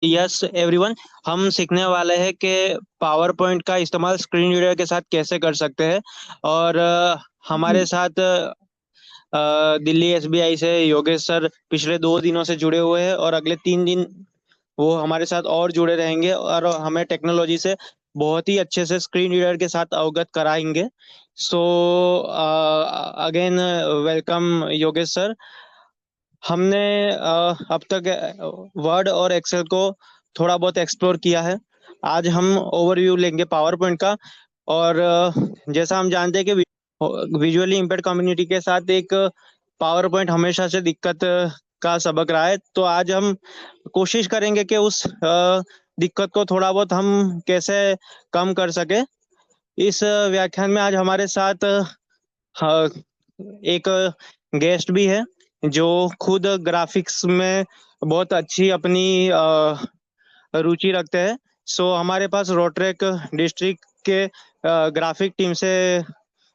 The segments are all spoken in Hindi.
यस एवरीवन, हम सीखने वाले हैं कि पावर पॉइंट का इस्तेमाल स्क्रीन रीडर के साथ कैसे कर सकते हैं। और हमारे जी। साथ दिल्ली एसबीआई से योगेश सर पिछले 2 दिनों से जुड़े हुए हैं, और अगले 3 दिन वो हमारे साथ और जुड़े रहेंगे और हमें टेक्नोलॉजी से बहुत ही अच्छे से स्क्रीन रीडर के साथ अवगत कराएंगे। So again welcome Yogesh sir. हमने अब तक वर्ड और एक्सेल को थोड़ा बहुत एक्सप्लोर किया है। आज हम ओवरव्यू लेंगे पावर पॉइंट का। और जैसा हम जानते हैं कि विजुअली इम्पेयर्ड कम्युनिटी के साथ एक पावर पॉइंट हमेशा से दिक्कत का सबक रहा है। तो आज हम कोशिश करेंगे कि उस दिक्कत को थोड़ा बहुत हम कैसे कम कर सके। इस व्याख्यान में आज हमारे साथ हाँ, एक गेस्ट भी है जो खुद ग्राफिक्स में बहुत अच्छी अपनी रुचि रखते हैं। सो हमारे पास रोट्रेक डिस्ट्रिक्ट के ग्राफिक टीम से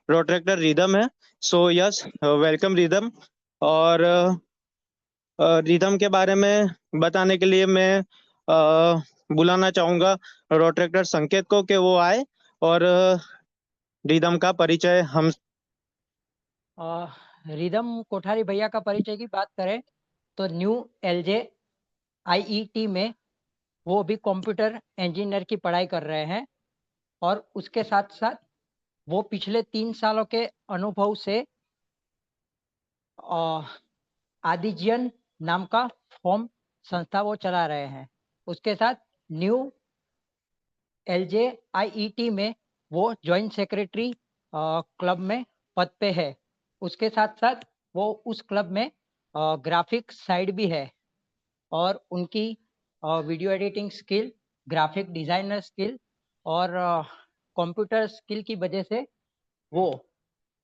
रोट्रेक्टर रिदम है। So yes, welcome rhythm. और रिदम के बारे में बताने के लिए मैं बुलाना चाहूंगा रोट्रेक्टर संकेत को कि वो आए और रिदम का परिचय हम। रिदम कोठारी भैया का परिचय की बात करें तो न्यू एलजे आईईटी में वो भी कंप्यूटर इंजीनियर की पढ़ाई कर रहे हैं। और उसके साथ साथ वो पिछले 3 सालों के अनुभव से आदिजियन नाम का फॉर्म संस्था वो चला रहे हैं। उसके साथ न्यू एलजे आईईटी में वो जॉइंट सेक्रेटरी क्लब में पद पे है। उसके साथ साथ वो उस क्लब में ग्राफिक साइड भी है। और उनकी video editing skill, graphic designer skill और कंप्यूटर स्किल की वजह से वो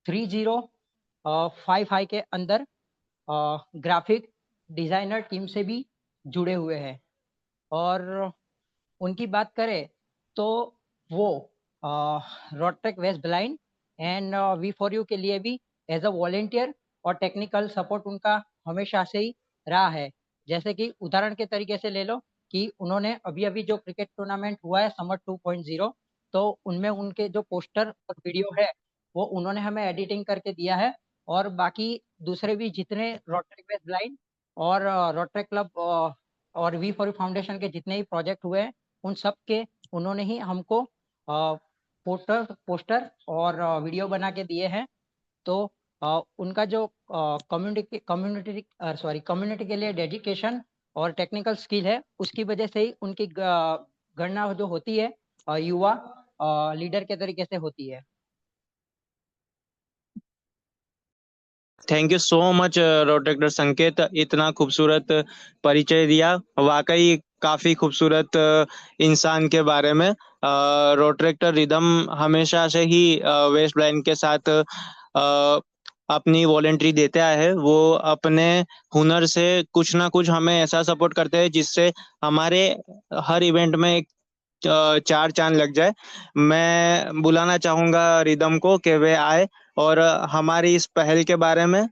3055 के अंदर ग्राफिक डिजाइनर टीम से भी जुड़े हुए हैं। और उनकी बात करें तो वो रोटेक west blind and we for you के लिए भी एज अ वॉलेंटियर और टेक्निकल सपोर्ट उनका हमेशा से ही रहा है। जैसे कि उदाहरण के तरीके से ले लो कि उन्होंने अभी अभी जो क्रिकेट टूर्नामेंट हुआ है समर 2.0, तो उनमें उनके जो पोस्टर और वीडियो है वो उन्होंने हमें एडिटिंग करके दिया है। और बाकी दूसरे भी जितने रोटरी वेस्ट ब्लाइंड और रोटरी क्लब और वी फॉर यू फाउंडेशन के जितने भी प्रोजेक्ट हुए हैं उन सब के उन्होंने ही हमको पोस्टर पोस्टर और वीडियो बना के दिए हैं। तो उनका जो कम्युनिटी कम्युनिटी कम्युनिटी के लिए डेडिकेशन और टेक्निकल स्किल है उसकी वजह से ही उनकी गणना जो होती है युवा लीडर के तरीके से होती है। थैंक यू सो मच रोटेक्टर संकेत, इतना खूबसूरत परिचय दिया। वाकई काफी खूबसूरत इंसान के बारे में। रोटेक्टर रिदम हमेशा से ही वेस्ट ब्लाइंड के साथ अपनी वॉलेंट्री देते आए हैं। वो अपने हुनर से कुछ ना कुछ हमें ऐसा सपोर्ट करते हैं जिससे हमारे हर इवेंट में एक चार चांद लग जाए। मैं बुलाना चाहूंगा रिदम को कि वे आए और हमारी इस पहल के बारे में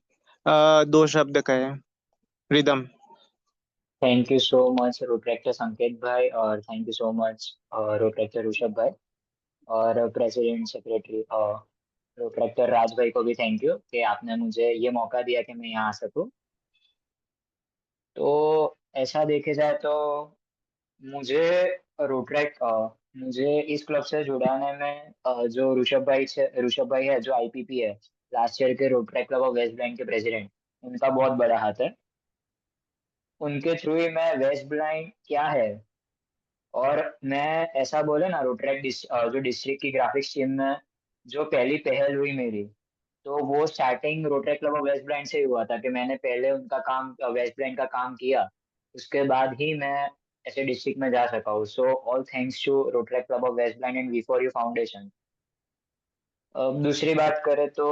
2 शब्द कहें। Rhythm. Thank you so much Rotaractor संकेत भाई, और thank you so much Rotaractor Rishabh भाई, और प्रेसिडेंट सेक्रेटरी रोट्रैक्टर राज भाई को भी थैंक यू कि आपने मुझे ये मौका दिया कि मैं यहाँ आ सकूँ। तो ऐसा देखे जाए तो मुझे रोट्रैक मुझे इस क्लब से जुड़ाने में जो ऋषभ भाई है जो आईपीपी है, लास्ट ईयर के Rotaract Club of West Blind के प्रेसिडेंट, उनका बहुत बड़ा हाथ है। उनके थ्रू ही मैं वेस्ट ब्लाइंड क्या है, और मैं ऐसा बोले ना रोट्रैक जो डिस्ट्रिक्ट की ग्राफिक्स टीम में जो पहली पहल हुई मेरी, तो वो starting Rotaract Club of West Brand से ही हुआ था कि मैंने पहले उनका काम वेस्ट ब्रांड का काम किया, उसके बाद ही मैं ऐसे डिस्ट्रिक्ट में जा सका हूँ। So all thanks to Rotaract Club of West Brand and we for You Foundation. अब दूसरी बात करें तो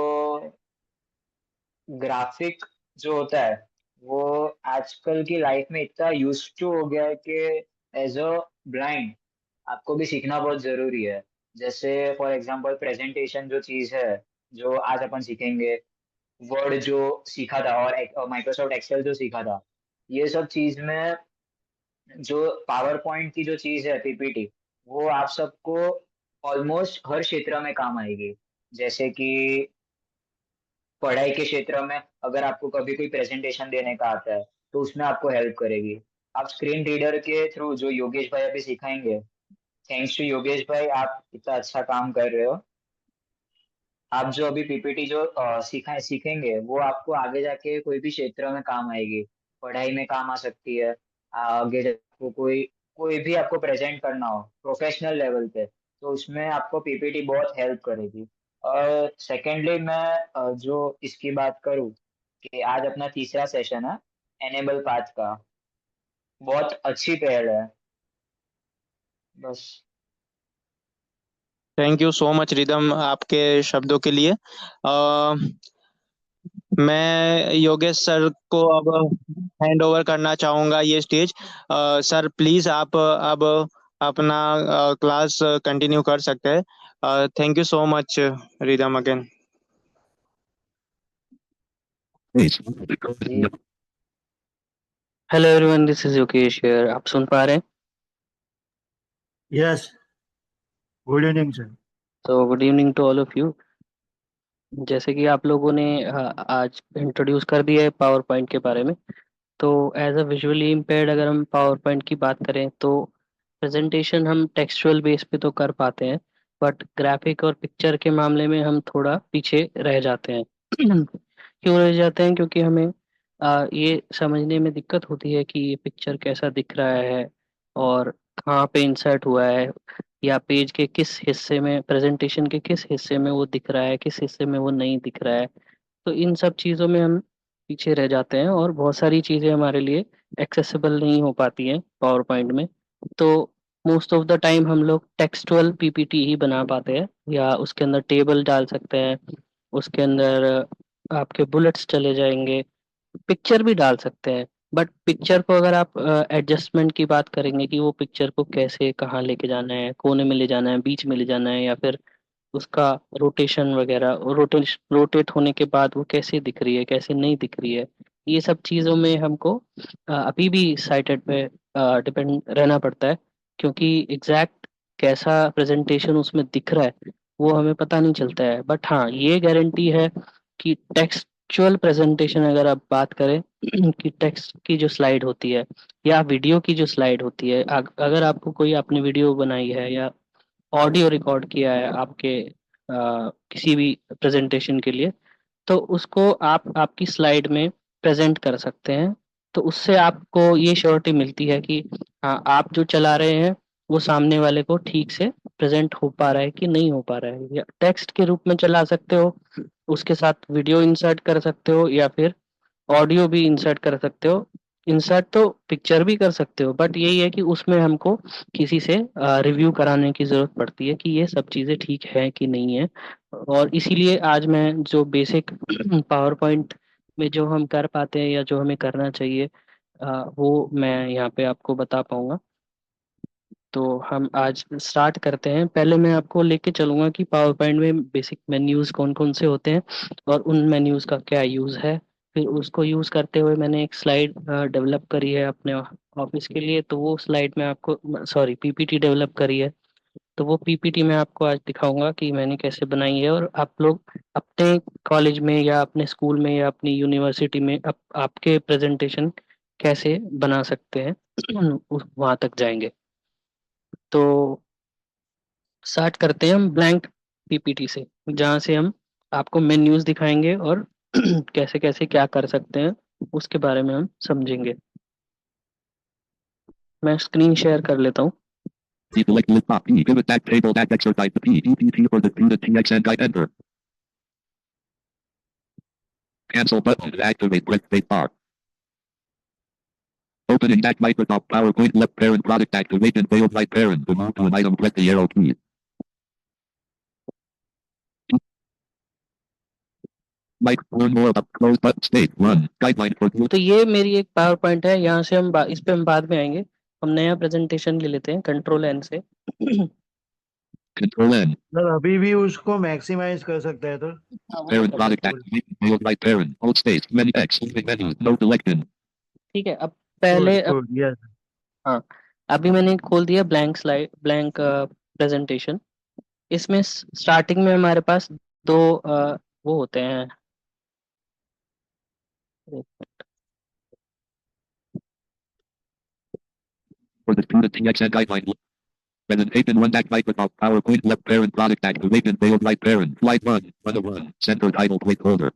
ग्राफिक जो होता है वो आजकल की लाइफ में इतना यूज टू हो गया है कि एज अ ब्लाइंड आपको भी सीखना बहुत जरूरी है। जैसे फॉर एग्जांपल प्रेजेंटेशन जो चीज है जो आज अपन सीखेंगे, वर्ड जो सीखा था और माइक्रोसॉफ्ट एक्सेल जो सीखा था, ये सब चीज में जो पावर पॉइंट की जो चीज है पीपीटी, वो आप सबको ऑलमोस्ट हर क्षेत्र में काम आएगी। जैसे कि पढ़ाई के क्षेत्र में अगर आपको कभी कोई प्रेजेंटेशन देने का आता है तो उसमें आपको हेल्प करेगी। आप स्क्रीन रीडर के थ्रू जो योगेश भाई अभी सिखाएंगे, थैंक्स टू योगेश भाई आप इतना अच्छा काम कर रहे हो। आप जो अभी पीपीटी जो सीखेंगे वो आपको आगे जाके कोई भी क्षेत्र में काम आएगी। पढ़ाई में काम आ सकती है, आगे जाके आपको कोई कोई भी आपको प्रेजेंट करना हो प्रोफेशनल लेवल पे, तो उसमें आपको पीपीटी बहुत हेल्प करेगी। और सेकेंडली मैं जो इसकी बात करूँ कि आज अपना तीसरा सेशन है एनेबल पाथ का, बहुत अच्छी पहल है। बस। Thank you so much rhythm आपके शब्दों के लिए। मैं योगेश सर को अब हैंड ओवर करना चाहूँगा ये स्टेज। सर प्लीज आप अब अपना क्लास कंटिन्यू कर सकते हैं। Thank you so much rhythm again. जी। Hello everyone, this is Yogesh here. आप सुन पा रहे हैं? Yes, good evening, sir. तो good evening to all of you. जैसे कि आप लोगों ने आज इंट्रोड्यूस कर दिया है पावर पॉइंट के बारे में, तो एज अ विजुअली इम्पेयर्ड अगर हम पावर पॉइंट की बात करें तो प्रेजेंटेशन हम टेक्सचुअल बेस पे तो कर पाते हैं, बट ग्राफिक और पिक्चर के मामले में हम थोड़ा पीछे रह जाते हैं। क्यों रह जाते हैं? क्योंकि हमें ये समझने में दिक्कत होती है कि ये पिक्चर कैसा दिख रहा है और कहाँ पे इंसर्ट हुआ है, या पेज के किस हिस्से में, प्रेजेंटेशन के किस हिस्से में वो दिख रहा है, किस हिस्से में वो नहीं दिख रहा है। तो इन सब चीज़ों में हम पीछे रह जाते हैं और बहुत सारी चीज़ें हमारे लिए एक्सेसिबल नहीं हो पाती हैं पावर पॉइंट में। तो मोस्ट ऑफ द टाइम हम लोग टेक्सटुअल पीपीटी ही बना पाते हैं, या उसके अंदर टेबल डाल सकते हैं, उसके अंदर आपके बुलेट्स चले जाएंगे, पिक्चर भी डाल सकते हैं। बट पिक्चर को अगर आप एडजस्टमेंट की बात करेंगे कि वो पिक्चर को कैसे कहाँ लेके जाना है, कोने में ले जाना है, बीच में ले जाना है, या फिर उसका रोटेशन वगैरह, रोटेट होने के बाद वो कैसे दिख रही है, कैसे नहीं दिख रही है, ये सब चीज़ों में हमको अभी भी साइटेड पे डिपेंड रहना पड़ता है। क्योंकि एग्जैक्ट कैसा प्रेजेंटेशन उसमें दिख रहा है वो हमें पता नहीं चलता है। बट हाँ, ये गारंटी है कि टेक्सचुअल प्रेजेंटेशन अगर आप बात करें कि टेक्स्ट की जो स्लाइड होती है या वीडियो की जो स्लाइड होती है, अगर आपको कोई आपने वीडियो बनाई है या ऑडियो रिकॉर्ड किया है आपके किसी भी प्रेजेंटेशन के लिए, तो उसको आप आपकी स्लाइड में प्रेजेंट कर सकते हैं। तो उससे आपको ये श्योरिटी मिलती है कि हाँ, आप जो चला रहे हैं वो सामने वाले को ठीक से प्रेजेंट हो पा रहा है कि नहीं हो पा रहा है। या टेक्स्ट के रूप में चला सकते हो, उसके साथ वीडियो इंसर्ट कर सकते हो, या फिर ऑडियो भी इंसर्ट कर सकते हो। इंसर्ट तो पिक्चर भी कर सकते हो, बट यही है कि उसमें हमको किसी से रिव्यू कराने की ज़रूरत पड़ती है कि ये सब चीज़ें ठीक है कि नहीं है। और इसीलिए आज मैं जो बेसिक पावर पॉइंट में जो हम कर पाते हैं या जो हमें करना चाहिए, वो मैं यहाँ पे आपको बता पाऊंगा। तो हम आज स्टार्ट करते हैं। पहले मैं आपको लेके चलूंगा कि पावर पॉइंट में बेसिक मेन्यूज़ कौन कौन से होते हैं और उन मेन्यूज़ का क्या यूज़ है। फिर उसको यूज़ करते हुए मैंने एक स्लाइड डेवलप करी है अपने ऑफिस के लिए, तो वो स्लाइड में आपको, सॉरी, पीपीटी डेवलप करी है। तो वो पीपीटी मैं आपको आज दिखाऊंगा कि मैंने कैसे बनाई है, और आप लोग अपने कॉलेज में या अपने स्कूल में या अपनी यूनिवर्सिटी में आपके प्रेजेंटेशन कैसे बना सकते हैं वहाँ तक जाएंगे। तो स्टार्ट करते हैं हम ब्लैंक पीपीटी से, जहाँ से हम आपको मेन्यूज दिखाएंगे और कैसे कैसे क्या कर सकते हैं उसके बारे में हम समझेंगे। मैं स्क्रीन शेयर कर लेता हूँ। Select list top P. Pivot back table back exercise the P. DPT for the TXN guide enter. Cancel button to activate press space bar. Opening back Microsoft PowerPoint left parent product activation failed right parent. To move to an item press the arrow key. Mike learn more about close button state run guideline for तो ये मेरी एक पावर पॉइंट है, यहाँ से हम इस पे हम बाद में आएंगे। हम नया प्रेजेंटेशन ले लेते हैं कंट्रोल एन से। Control N. सर अभी भी उसको मैक्सिमाइज कर सकता है तो Parent product activation failed right parent. Hold space menu X moving menu no selection. ठीक है, अब पहले गुड गुड यस हाँ, अभी मैंने खोल दिया ब्लैंक स्लाइड, ब्लैंक प्रेजेंटेशन। इसमें स्टार्टिंग में हमारे पास दो वो होते हैं। For the student TXN guideline. Presentation 1 dash Microsoft PowerPoint left parent product activation failed right parent. Slide 1. Run of 1. Center title placeholder.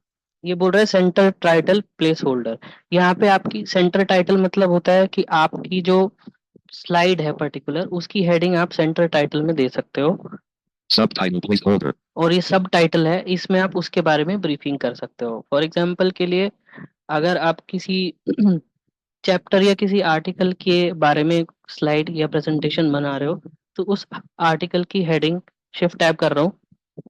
ये बोल रहा है सेंटर टाइटल प्लेस होल्डर। यहाँ पे आपकी सेंटर टाइटल मतलब होता है कि आपकी जो स्लाइड है पर्टिकुलर, उसकी हेडिंग आप सेंटर टाइटल में दे सकते हो। Subtitle placeholder. और ये सब टाइटल है, इसमें आप उसके बारे में ब्रीफिंग कर सकते हो। फॉर एग्जाम्पल के लिए, अगर आप किसी चैप्टर या किसी आर्टिकल के बारे में स्लाइड या प्रेजेंटेशन बना रहे हो, तो उस आर्टिकल की हेडिंग, शिफ्ट टैब कर रहा हूँ,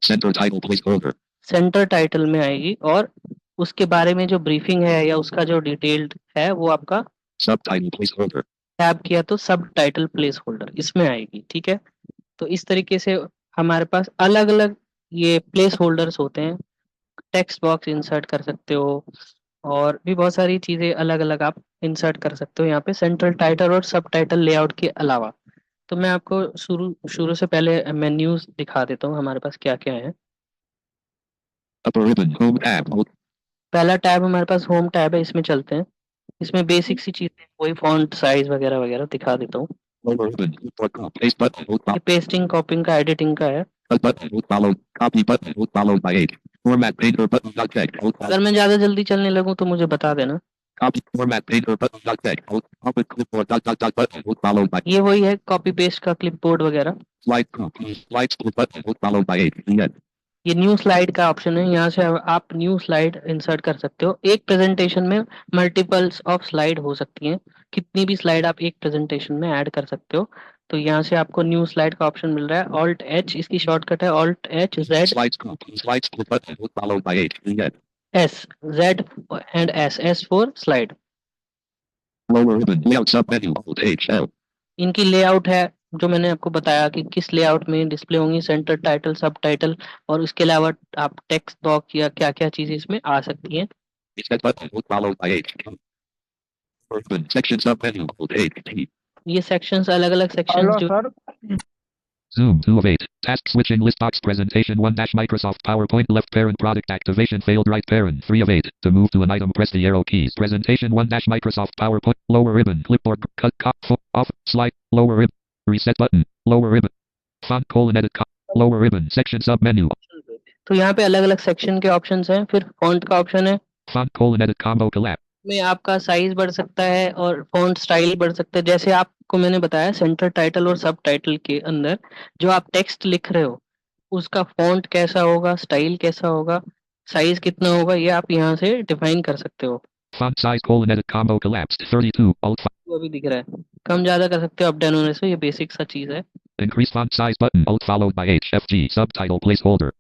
Center title placeholder. Centre title में आएगी, और उसके बारे में जो ब्रीफिंग है या उसका जो डिटेल्ड है वो आपका Subtitle placeholder. टैब किया तो सब टाइटल प्लेस होल्डर इसमें आएगी। ठीक है, तो इस तरीके से हमारे पास अलग अलग ये प्लेस होल्डर्स होते हैं। टेक्स्ट बॉक्स इंसर्ट कर सकते हो, और भी बहुत सारी चीजें अलग अलग आप इंसर्ट कर सकते हो यहाँ पे सेंट्रल टाइटल और सब टाइटल लेआउट के अलावा। तो मैं आपको शुरू शुरू से पहले मेन्यूज दिखा देता हूँ हमारे पास क्या क्या है। Upper ribbon. Home tab. पहला टैब हमारे पास होम टैब है, इसमें चलते हैं। इसमें बेसिक सी चीजें, वही फॉन्ट साइज वगैरह वगैरह दिखा देता हूँ। Lower ribbon. Clipboard. Paste button. ये पेस्टिंग, कॉपिंग का, एडिटिंग का है। Cut button. Followed. Copy button. Followed by 8. Format painter button. Not checked. अगर मैं ज्यादा जल्दी चलने लगूँ तो मुझे बता देना। Copy format painter button. Not checked. Open clipboard. Button. Followed by ये वही है कॉपी पेस्ट का, क्लिपबोर्ड वगैरह। slide 2. Slide split button. Followed by 8. The end. ये न्यू स्लाइड का ऑप्शन है, यहाँ से आप न्यू स्लाइड इंसर्ट कर सकते हो। एक प्रेजेंटेशन में मल्टीपल्स ऑफ स्लाइड हो सकती हैं, कितनी भी स्लाइड आप एक प्रेजेंटेशन में ऐड कर सकते हो। तो यहाँ से आपको न्यू स्लाइड का ऑप्शन मिल रहा है। ऑल्ट एच इसकी शॉर्टकट है, alt H Z Slide split button. Followed by 8. The end. S, Z and S, S for slide. Lower ribbon. Layout sub menu. Alt H L. इनकी लेआउट है, जो मैंने आपको बताया कि किस लेआउट में डिस्प्ले होंगी, सेंटर टाइटल, सब टाइटल, और उसके अलावा आप टेक्स्ट बॉक्स या क्या क्या चीजें इसमें आ सकती हैं। Set button. Followed by 8. Ribbon. Section sub menu. Alt H T. ये सेक्शंस, अलग अलग सेक्शंस हेलो जो sir, Zoom 2 of 8. Task switching list box presentation 1 dash Microsoft PowerPoint left parent product activation failed right parent 3 of 8. To move to an item press the arrow keys. Presentation 1 dash Microsoft PowerPoint lower ribbon clipboard cut off slide lower ribbon reset button lower ribbon font colon edit lower ribbon section sub menu तो यहाँ पे अलग अलग सेक्शन के ऑप्शंस हैं। फिर फॉन्ट का ऑप्शन है, font colon edit combo collapse. में आपका साइज बढ़ सकता है और फॉन्ट स्टाइल बढ़ सकता है। जैसे आपको मैंने बताया, सेंटर टाइटल और सब टाइटल के अंदर जो आप टेक्स्ट लिख रहे हो, उसका फॉन्ट कैसा होगा, स्टाइल कैसा होगा, साइज कितना होगा, ये आप यहाँ से डिफाइन कर सकते हो। Font size colon edit combo collapsed 32 alt वो अभी दिख रहा है, कम ज्यादा कर सकते हो अप डाउन होने से, ये बेसिक सा चीज है। increase font size button alt followed by H F G subtitle placeholder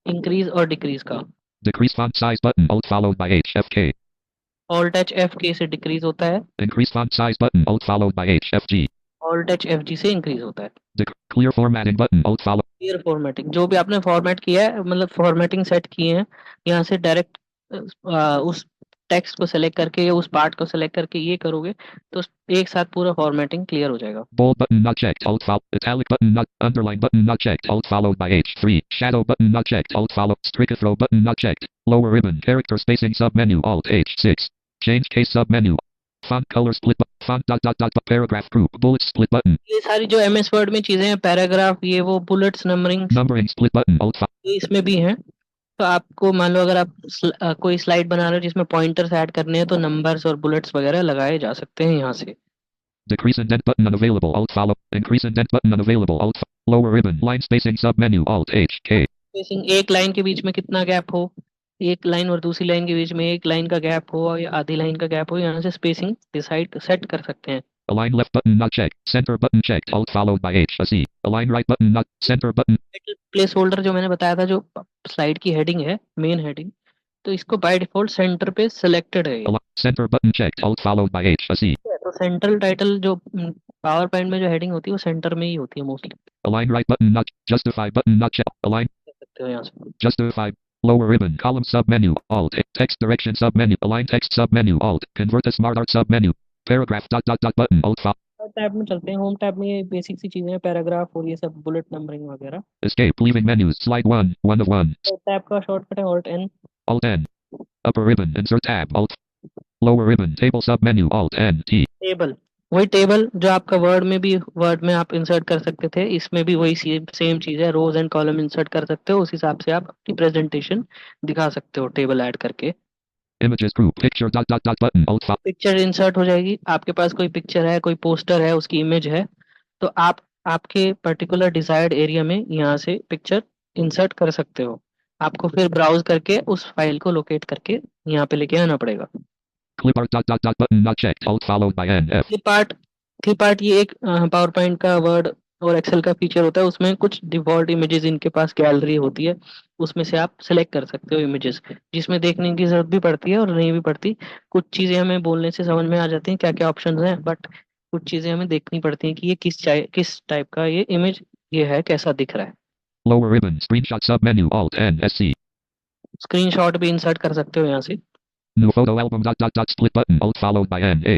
increase और डिक्रीज का, decrease font size button alt followed by H F K alt H F के से डिक्रीज होता है, increase font size button alt followed by H F G alt H F G से इंक्रीज होता है। clear formatting button alt follow clear formatting, जो भी आपने फॉर्मेट किया है, मतलब फॉर्मेटिंग सेट किए हैं, यहाँ से डायरेक्ट उस टेक्स्ट को सेलेक्ट करके या उस पार्ट को सेलेक्ट करके ये करोगे तो एक साथ पूरा फॉर्मेटिंग क्लियर हो जाएगा। bold button not checked alt follow italic button not underline button not checked alt followed by H3 shadow button not checked alt follow strict throw button not checked lower ribbon character spacing sub menu alt H6 change case sub menu font color split font paragraph group bullet split button ये सारी जो एमएस वर्ड में चीजें हैं, पैराग्राफ, ये वो, bullets, numbering, numbering split button alt ये इसमें भी हैं। तो आपको मान लो अगर आप कोई स्लाइड बना रहे हो जिसमें पॉइंटर्स ऐड करने हैं, तो नंबर्स और बुलेट्स वगैरह लगाए जा सकते हैं यहाँ से। decrease indent button unavailable alt follow increase indent button unavailable alt lower ribbon line spacing sub menu alt H K spacing, एक लाइन के बीच में कितना गैप हो, एक लाइन और दूसरी लाइन के बीच में एक लाइन का गैप हो या आधी लाइन का गैप हो, यहाँ से स्पेसिंग डिसाइड सेट कर सकते हैं। align left button not checked center button checked alt followed by H C align right button not center button place holder जो मैंने बताया था, जो स्लाइड की हेडिंग है, मेन हेडिंग, तो इसको बाय डिफॉल्ट सेंटर पे सिलेक्टेड है। center button checked alt followed by H C तो सेंट्रल टाइटल जो पावर पॉइंट में जो हेडिंग होती है वो सेंटर में ही होती है mostly. align right button not justify button not checked align कर सकते हो यहाँ से। justify lower ribbon column sub menu alt text direction sub menu align text sub menu alt convert to smart art sub menu paragraph dot button alt tab में चलते हैं। होम टैब में ये बेसिक सी चीजें हैं, पैराग्राफ और ये सब बुलेट नंबरिंग वगैरह। Escape. Leaving menus. Slide 1. 1 of 1. तो टैब का शॉर्टकट है Alt N। Alt N. Upper ribbon. Insert tab. Alt. Lower ribbon. Table sub menu. Alt N T. Table, वही टेबल जो आपका वर्ड में भी, वर्ड में आप इंसर्ट कर सकते थे, इसमें भी वही सेम चीज है। रोज एंड कॉलम इंसर्ट कर सकते हो, उस हिसाब से आप अपनी प्रेजेंटेशन दिखा सकते हो टेबल ऐड करके। Images group. Picture. Dot dot dot button. Alt. Picture insert हो जाएगी, आपके पास कोई पिक्चर है, कोई पोस्टर है, उसकी इमेज है, तो आप आपके पर्टिकुलर डिजायर्ड एरिया में यहाँ से पिक्चर इंसर्ट कर सकते हो। आपको फिर ब्राउज करके उस फाइल को लोकेट करके यहाँ पे लेके आना पड़ेगा। Clip art. Dot dot dot button. Not checked. Alt followed by N F. Clip art ये एक पावर पॉइंट का वर्ड और एक्सेल का फीचर होता है। उसमें कुछ डिफॉल्ट इमेजेस इनके पास गैलरी होती है, उसमें से आप सिलेक्ट कर सकते हो इमेजेस, जिसमें देखने की जरूरत भी पड़ती है और नहीं भी पड़ती। कुछ चीजें हमें बोलने से समझ में आ जाती हैं क्या क्या ऑप्शन हैं, बट कुछ चीजें हमें देखनी पड़ती हैं कि ये किस टाइप का ये इमेज ये है, कैसा दिख रहा है। Lower ribbon. Screenshot sub menu. Alt N S C. Screenshot भी इंसर्ट कर सकते हो यहाँ से। New photo album. Dot dot dot split button. Alt followed by N A.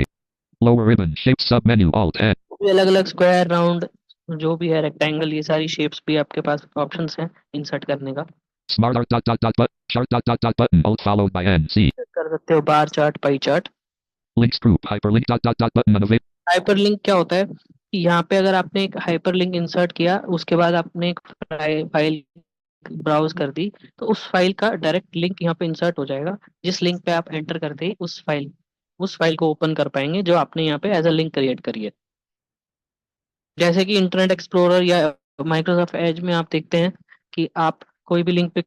Lower ribbon. Shape sub menu. Alt N. अलग अलग स्क्वायर, राउंड, जो भी है, रेक्टेंगल, ये सारी शेप्स भी आपके पास ऑप्शंस हैं इंसर्ट करने का। Smart art. Dot dot dot but chart. Dot dot dot button. Alt followed by N C. कर सकते हो bar chart, pie chart. Links group. Hyperlink. Dot dot dot button. Unavailable. Hyperlink क्या होता है कि यहाँ पे अगर आपने एक हाइपरलिंक इंसर्ट किया, उसके बाद आपने एक फाइल ब्राउज कर दी, तो उस फाइल का डायरेक्ट लिंक यहाँ पे इंसर्ट हो जाएगा। जिस लिंक पे आप एंटर करते ही उस फाइल को ओपन कर पाएंगे जो आपने यहाँ पे एज अ लिंक क्रिएट करी है। जैसे कि इंटरनेट एक्सप्लोरर या माइक्रोसॉफ्ट एज में आप देखते हैं कि आप कोई भी लिंक पे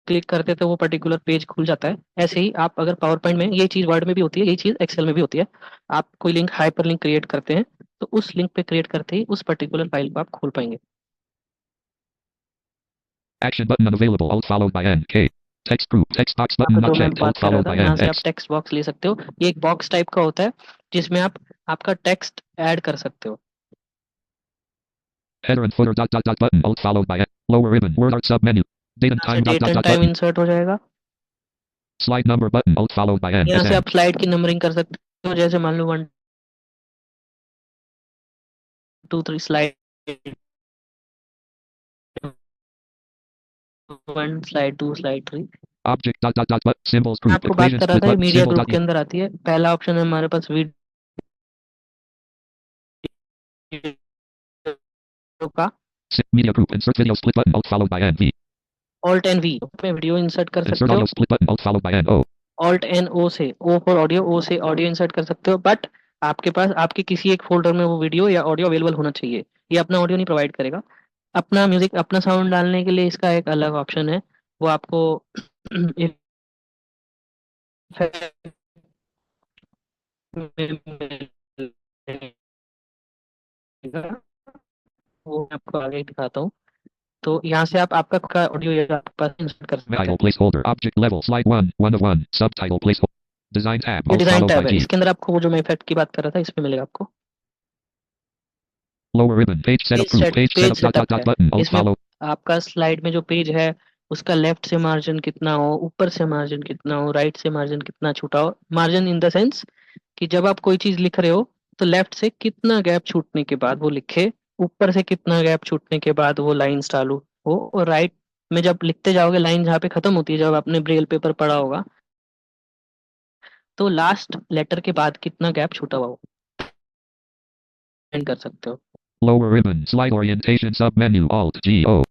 क्लिक करते तो वो पर्टिकुलर पेज खुल जाता है। ऐसे ही आप अगर पावर पॉइंट में, ये चीज वर्ड में भी होती है, यही चीज एक्सेल में भी होती है, आप कोई लिंक हाइपर लिंक क्रिएट करते हैं तो उस लिंक पे क्रिएट करते ही उस पर्टिकुलर फाइल को आप खोल पाएंगे। Action button unavailable. Alt followed by N K. Text group. Text box button जो not मैं checked. बात Alt कर रहा followed था, by यहाँ N से आप X. टेक्स्ट बॉक्स ले सकते हो। ये एक बॉक्स टाइप का होता है जिसमें आप आपका टेक्स्ट ऐड कर सकते हो। Header and footer. Dot dot dot button. Alt followed by N. Lower ribbon. Word art sub menu. Date and यहाँ से time. Dot डेट dot एंड dot टाइम button. इंसर्ट हो जाएगा। Slide number button. Alt followed by N यहाँ S से N. आप स्लाइड की नंबरिंग कर सकते हो, जैसे मान लो 1 2 3 slide 1 slide 2 slide 3। Object. Dot dot dot but symbols मैं group. आपको बात Equation कर रहा split था, ये button. Media Symbol group dot के अंदर आती है। पहला ऑप्शन है हमारे पास वीडियो का, media group. Insert video split button. Alt followed by N V. Alt N V पे वीडियो इंसर्ट कर Insert सकते हो। audio split button. Alt followed by N O. Alt N O से, ओ फॉर ऑडियो, ओ से ऑडियो इंसर्ट कर सकते हो, बट आपके पास आपके किसी एक फोल्डर में वो वीडियो या ऑडियो अवेलेबल होना चाहिए। ये अपना ऑडियो नहीं प्रोवाइड करेगा। अपना म्यूजिक, अपना साउंड डालने के लिए इसका एक अलग ऑप्शन है, वो आपको इफेक्ट में मिलेगा, वो मैं आपको आगे दिखाता हूँ। तो यहाँ से आप आपका खुद का ऑडियो या आपके पास इंसर्ट कर सकते हैं। Title placeholder. Object level. Slide 1. 1 of 1. Subtitle placeholder. Design tab. ये Alt design followed by tab है, G. इसके अंदर आपको वो जो मैं इफेक्ट की बात कर रहा था इसमें मिलेगा आपको। Lower ribbon. Page setup group. Page page setup. Dot dot setup dot है, button. Alt इसमें follow. आपका स्लाइड में जो पेज है उसका लेफ्ट से मार्जिन कितना हो, ऊपर से मार्जिन कितना हो, राइट से मार्जिन कितना छूटा हो। मार्जिन इन द सेंस कि जब आप कोई चीज लिख रहे हो तो लेफ्ट से कितना गैप छूटने के बाद वो लिखे, ऊपर से कितना गैप छूटने के बाद वो लाइन चालू हो, और राइट में जब लिखते जाओगे लाइन जहाँ पे खत्म होती है, जब आपने ब्रेल पेपर पढ़ा होगा, तो लास्ट लेटर के बाद कितना गैप छूटा हुआ हो एंड कर सकते हो। Lower ribbon. Slide orientation sub menu. Alt G O.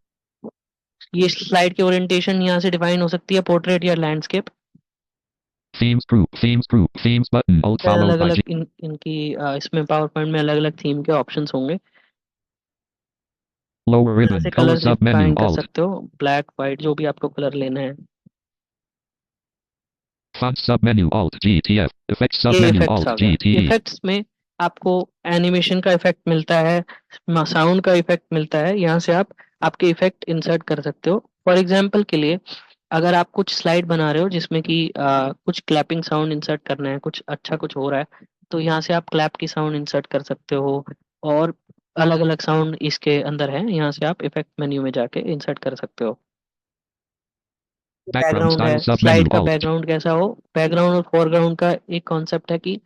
ये स्लाइड की ओरिएंटेशन यहाँ से डिफाइन हो सकती है, पोर्ट्रेट या landscape. Themes group. Themes group. Themes button. Alt followed अलग by अलग G. इनकी इसमें पावर पॉइंट में अलग अलग थीम के ऑप्शंस होंगे। Lower यहाँ ribbon. से Color colour sub menu. Define कर Alt. सकते हो, ब्लैक वाइट जो भी आपको कलर लेना है। Font sub menu. Alt G T F. Effects sub ये menu. इफेक्ट्स Alt आ G गया। T E. इफेक्ट्स में आपको एनिमेशन का इफेक्ट मिलता है, साउंड का इफेक्ट मिलता है। यहाँ से आप आपके इफेक्ट इंसर्ट कर सकते हो। फॉर एग्जांपल के लिए, अगर आप कुछ स्लाइड बना रहे हो जिसमें कि कुछ क्लैपिंग साउंड इंसर्ट करना है, कुछ अच्छा कुछ हो रहा है, तो यहाँ से आप क्लैप की साउंड इंसर्ट कर सकते हो, और अलग अलग साउंड इसके अंदर है। यहाँ से आप इफेक्ट मेन्यू में जाके इंसर्ट कर सकते हो। Background बैकग्राउंड है, style sub menu. स्लाइड का Alt. बैकग्राउंड कैसा हो। बैकग्राउंड और फोरग्राउंड का एक कॉन्सेप्ट है कि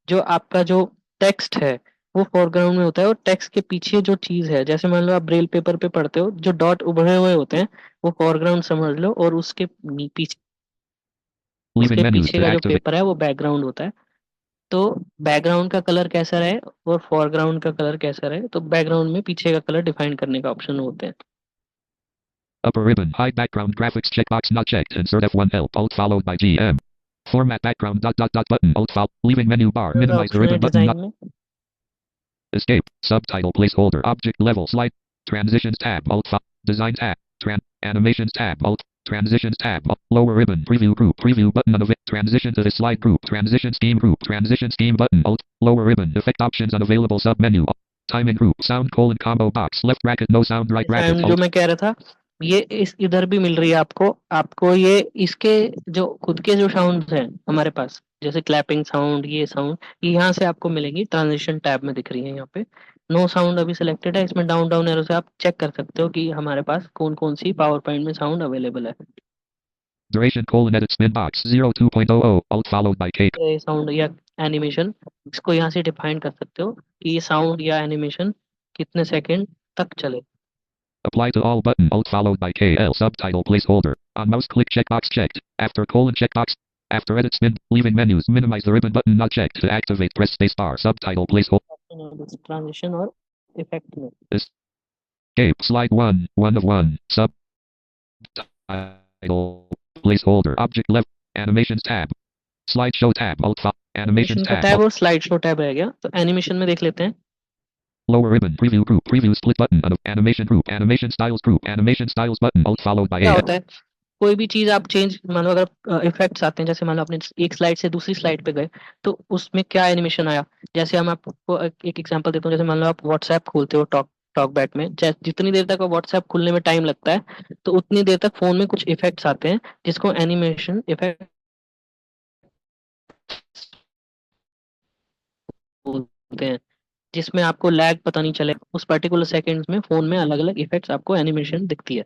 जो आपका जो टेक्स्ट है वो फोरग्राउंड में होता है, और टेक्स्ट के पीछे जो चीज है, जैसे मान लो आप ब्रेल पेपर पे पढ़ते हो, जो डॉट उभरे हुए होते हैं वो फोरग्राउंड समझ लो, और पीछे Leaving उसके menus पीछे to का जो activate. पेपर है वो बैकग्राउंड होता है। तो बैकग्राउंड का कलर कैसा रहे और फोरग्राउंड का कलर कैसा रहे, तो बैकग्राउंड में पीछे का कलर डिफाइन करने का ऑप्शन होते हैं। Upper ribbon. Hide background graphics checkbox not checked. Insert F1 help. Alt followed by GM. Format background dot dot dot button. Alt file. Leaving menu bar. Minimize the option है ribbon button. डिजाइन Not में। escape. Subtitle placeholder. Object level slide. Transitions tab. Alt file. Design tab. Animations tab. Alt. Transitions tab. Lower ribbon. Preview group. Preview button of it. Transition to the slide group. Transition scheme group. Transition scheme button. Alt. Lower ribbon. Effect options unavailable sub menu. Timing group. Sound colon combo box. Left bracket. No sound. Right bracket. जो Alt. मैं कह रहा था, ये इस इधर भी मिल रही है आपको। आपको ये इसके जो खुद के जो साउंड्स हैं हमारे पास, जैसे क्लैपिंग साउंड, ये साउंड, ये यहाँ से आपको मिलेंगी, ट्रांजिशन टैब में दिख रही है। यहाँ पे नो साउंड अभी सिलेक्टेड है, इसमें डाउन डाउन एरो से आप चेक कर सकते हो कि हमारे पास कौन कौन सी पावर पॉइंट में साउंड अवेलेबल है। Duration colon edit spin box 02.00 alt followed by cake. ये साउंड या एनिमेशन, इसको यहाँ से डिफाइन कर सकते हो कि ये साउंड या एनिमेशन कितने सेकंड तक चले। Apply to all button alt followed by KL subtitle placeholder. On mouse click checkbox checked. After colon checkbox. After edit spin. Leaving menus. Minimize the ribbon button not checked. To activate press spacebar subtitle placeholder. Transition और इफेक्ट में Escape slide 1. 1 of 1. Subtitle placeholder. Object left. Animations tab. Slideshow tab. Alt file. Animation Animations का tab. टैब और स्लाइड शो टैब रह गया, तो एनिमेशन में देख लेते हैं। Lower ribbon. Preview group. Preview split button. Animation group. Animation styles group. Animation styles button. Alt followed by क्या A. होता है, कोई भी चीज आप चेंज, मान लो अगर इफेक्ट्स आते हैं, जैसे मान लो आपने एक स्लाइड से दूसरी स्लाइड पे गए तो उसमें क्या एनिमेशन आया। जैसे हम आपको एक एग्जांपल देता हूँ, जैसे मान लो आप व्हाट्सएप खोलते हो टॉक टॉक बैट में, जितनी देर तक व्हाट्सएप खुलने में टाइम लगता है तो उतनी देर तक फोन में कुछ इफेक्ट्स आते हैं जिसको एनिमेशन इफेक्ट बोलते हैं, जिसमें आपको लैग पता नहीं चले, उस पर्टिकुलर सेकंड्स में फोन में अलग अलग इफेक्ट्स आपको एनिमेशन दिखती है।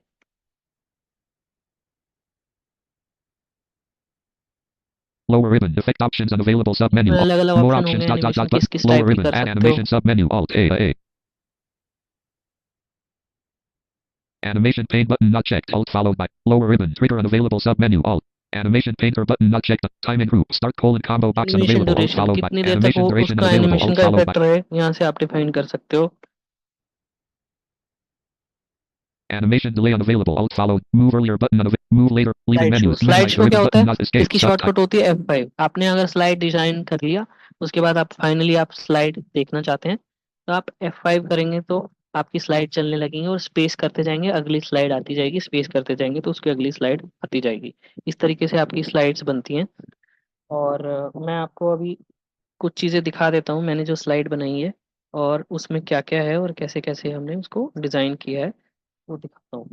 Lower ribbon. Effect options unavailable submenu. अलग अलग More ऑप्शन options. होंगे Dot dot एनिमेशन dot. किस But किस lower टाइप की ribbon. कर Add सकते हो। animation submenu. Alt A. A. Animation pane button not checked. Alt followed by lower ribbon. Trigger unavailable submenu. Alt. Animation painter button not checked. Timing group. Start colon combo box animation unavailable. Alt duration followed by कितनी देर तक animation वो duration उसका unavailable. एनिमेशन Alt का followed by इफेक्ट रहे, यहाँ से आप डिफाइन कर सकते हो। animation delay unavailable. Alt followed. Move earlier button move later. Leaving slide show, menus. Slide Minimize the show क्या ribbon होता button है, not escape. इसकी Subtitle. शॉर्टकट होती है F5। आपने अगर स्लाइड डिजाइन कर लिया, उसके बाद आप फाइनली आप स्लाइड देखना चाहते हैं तो आप F5 करेंगे तो आपकी स्लाइड चलने लगेंगे, और स्पेस करते जाएंगे अगली स्लाइड आती जाएगी, स्पेस करते जाएंगे तो उसकी अगली स्लाइड आती जाएगी। इस तरीके से आपकी स्लाइड्स बनती हैं। और मैं आपको अभी कुछ चीज़ें दिखा देता हूँ, मैंने जो स्लाइड बनाई है और उसमें क्या क्या है और कैसे कैसे हमने उसको डिज़ाइन किया है वो दिखाता हूँ।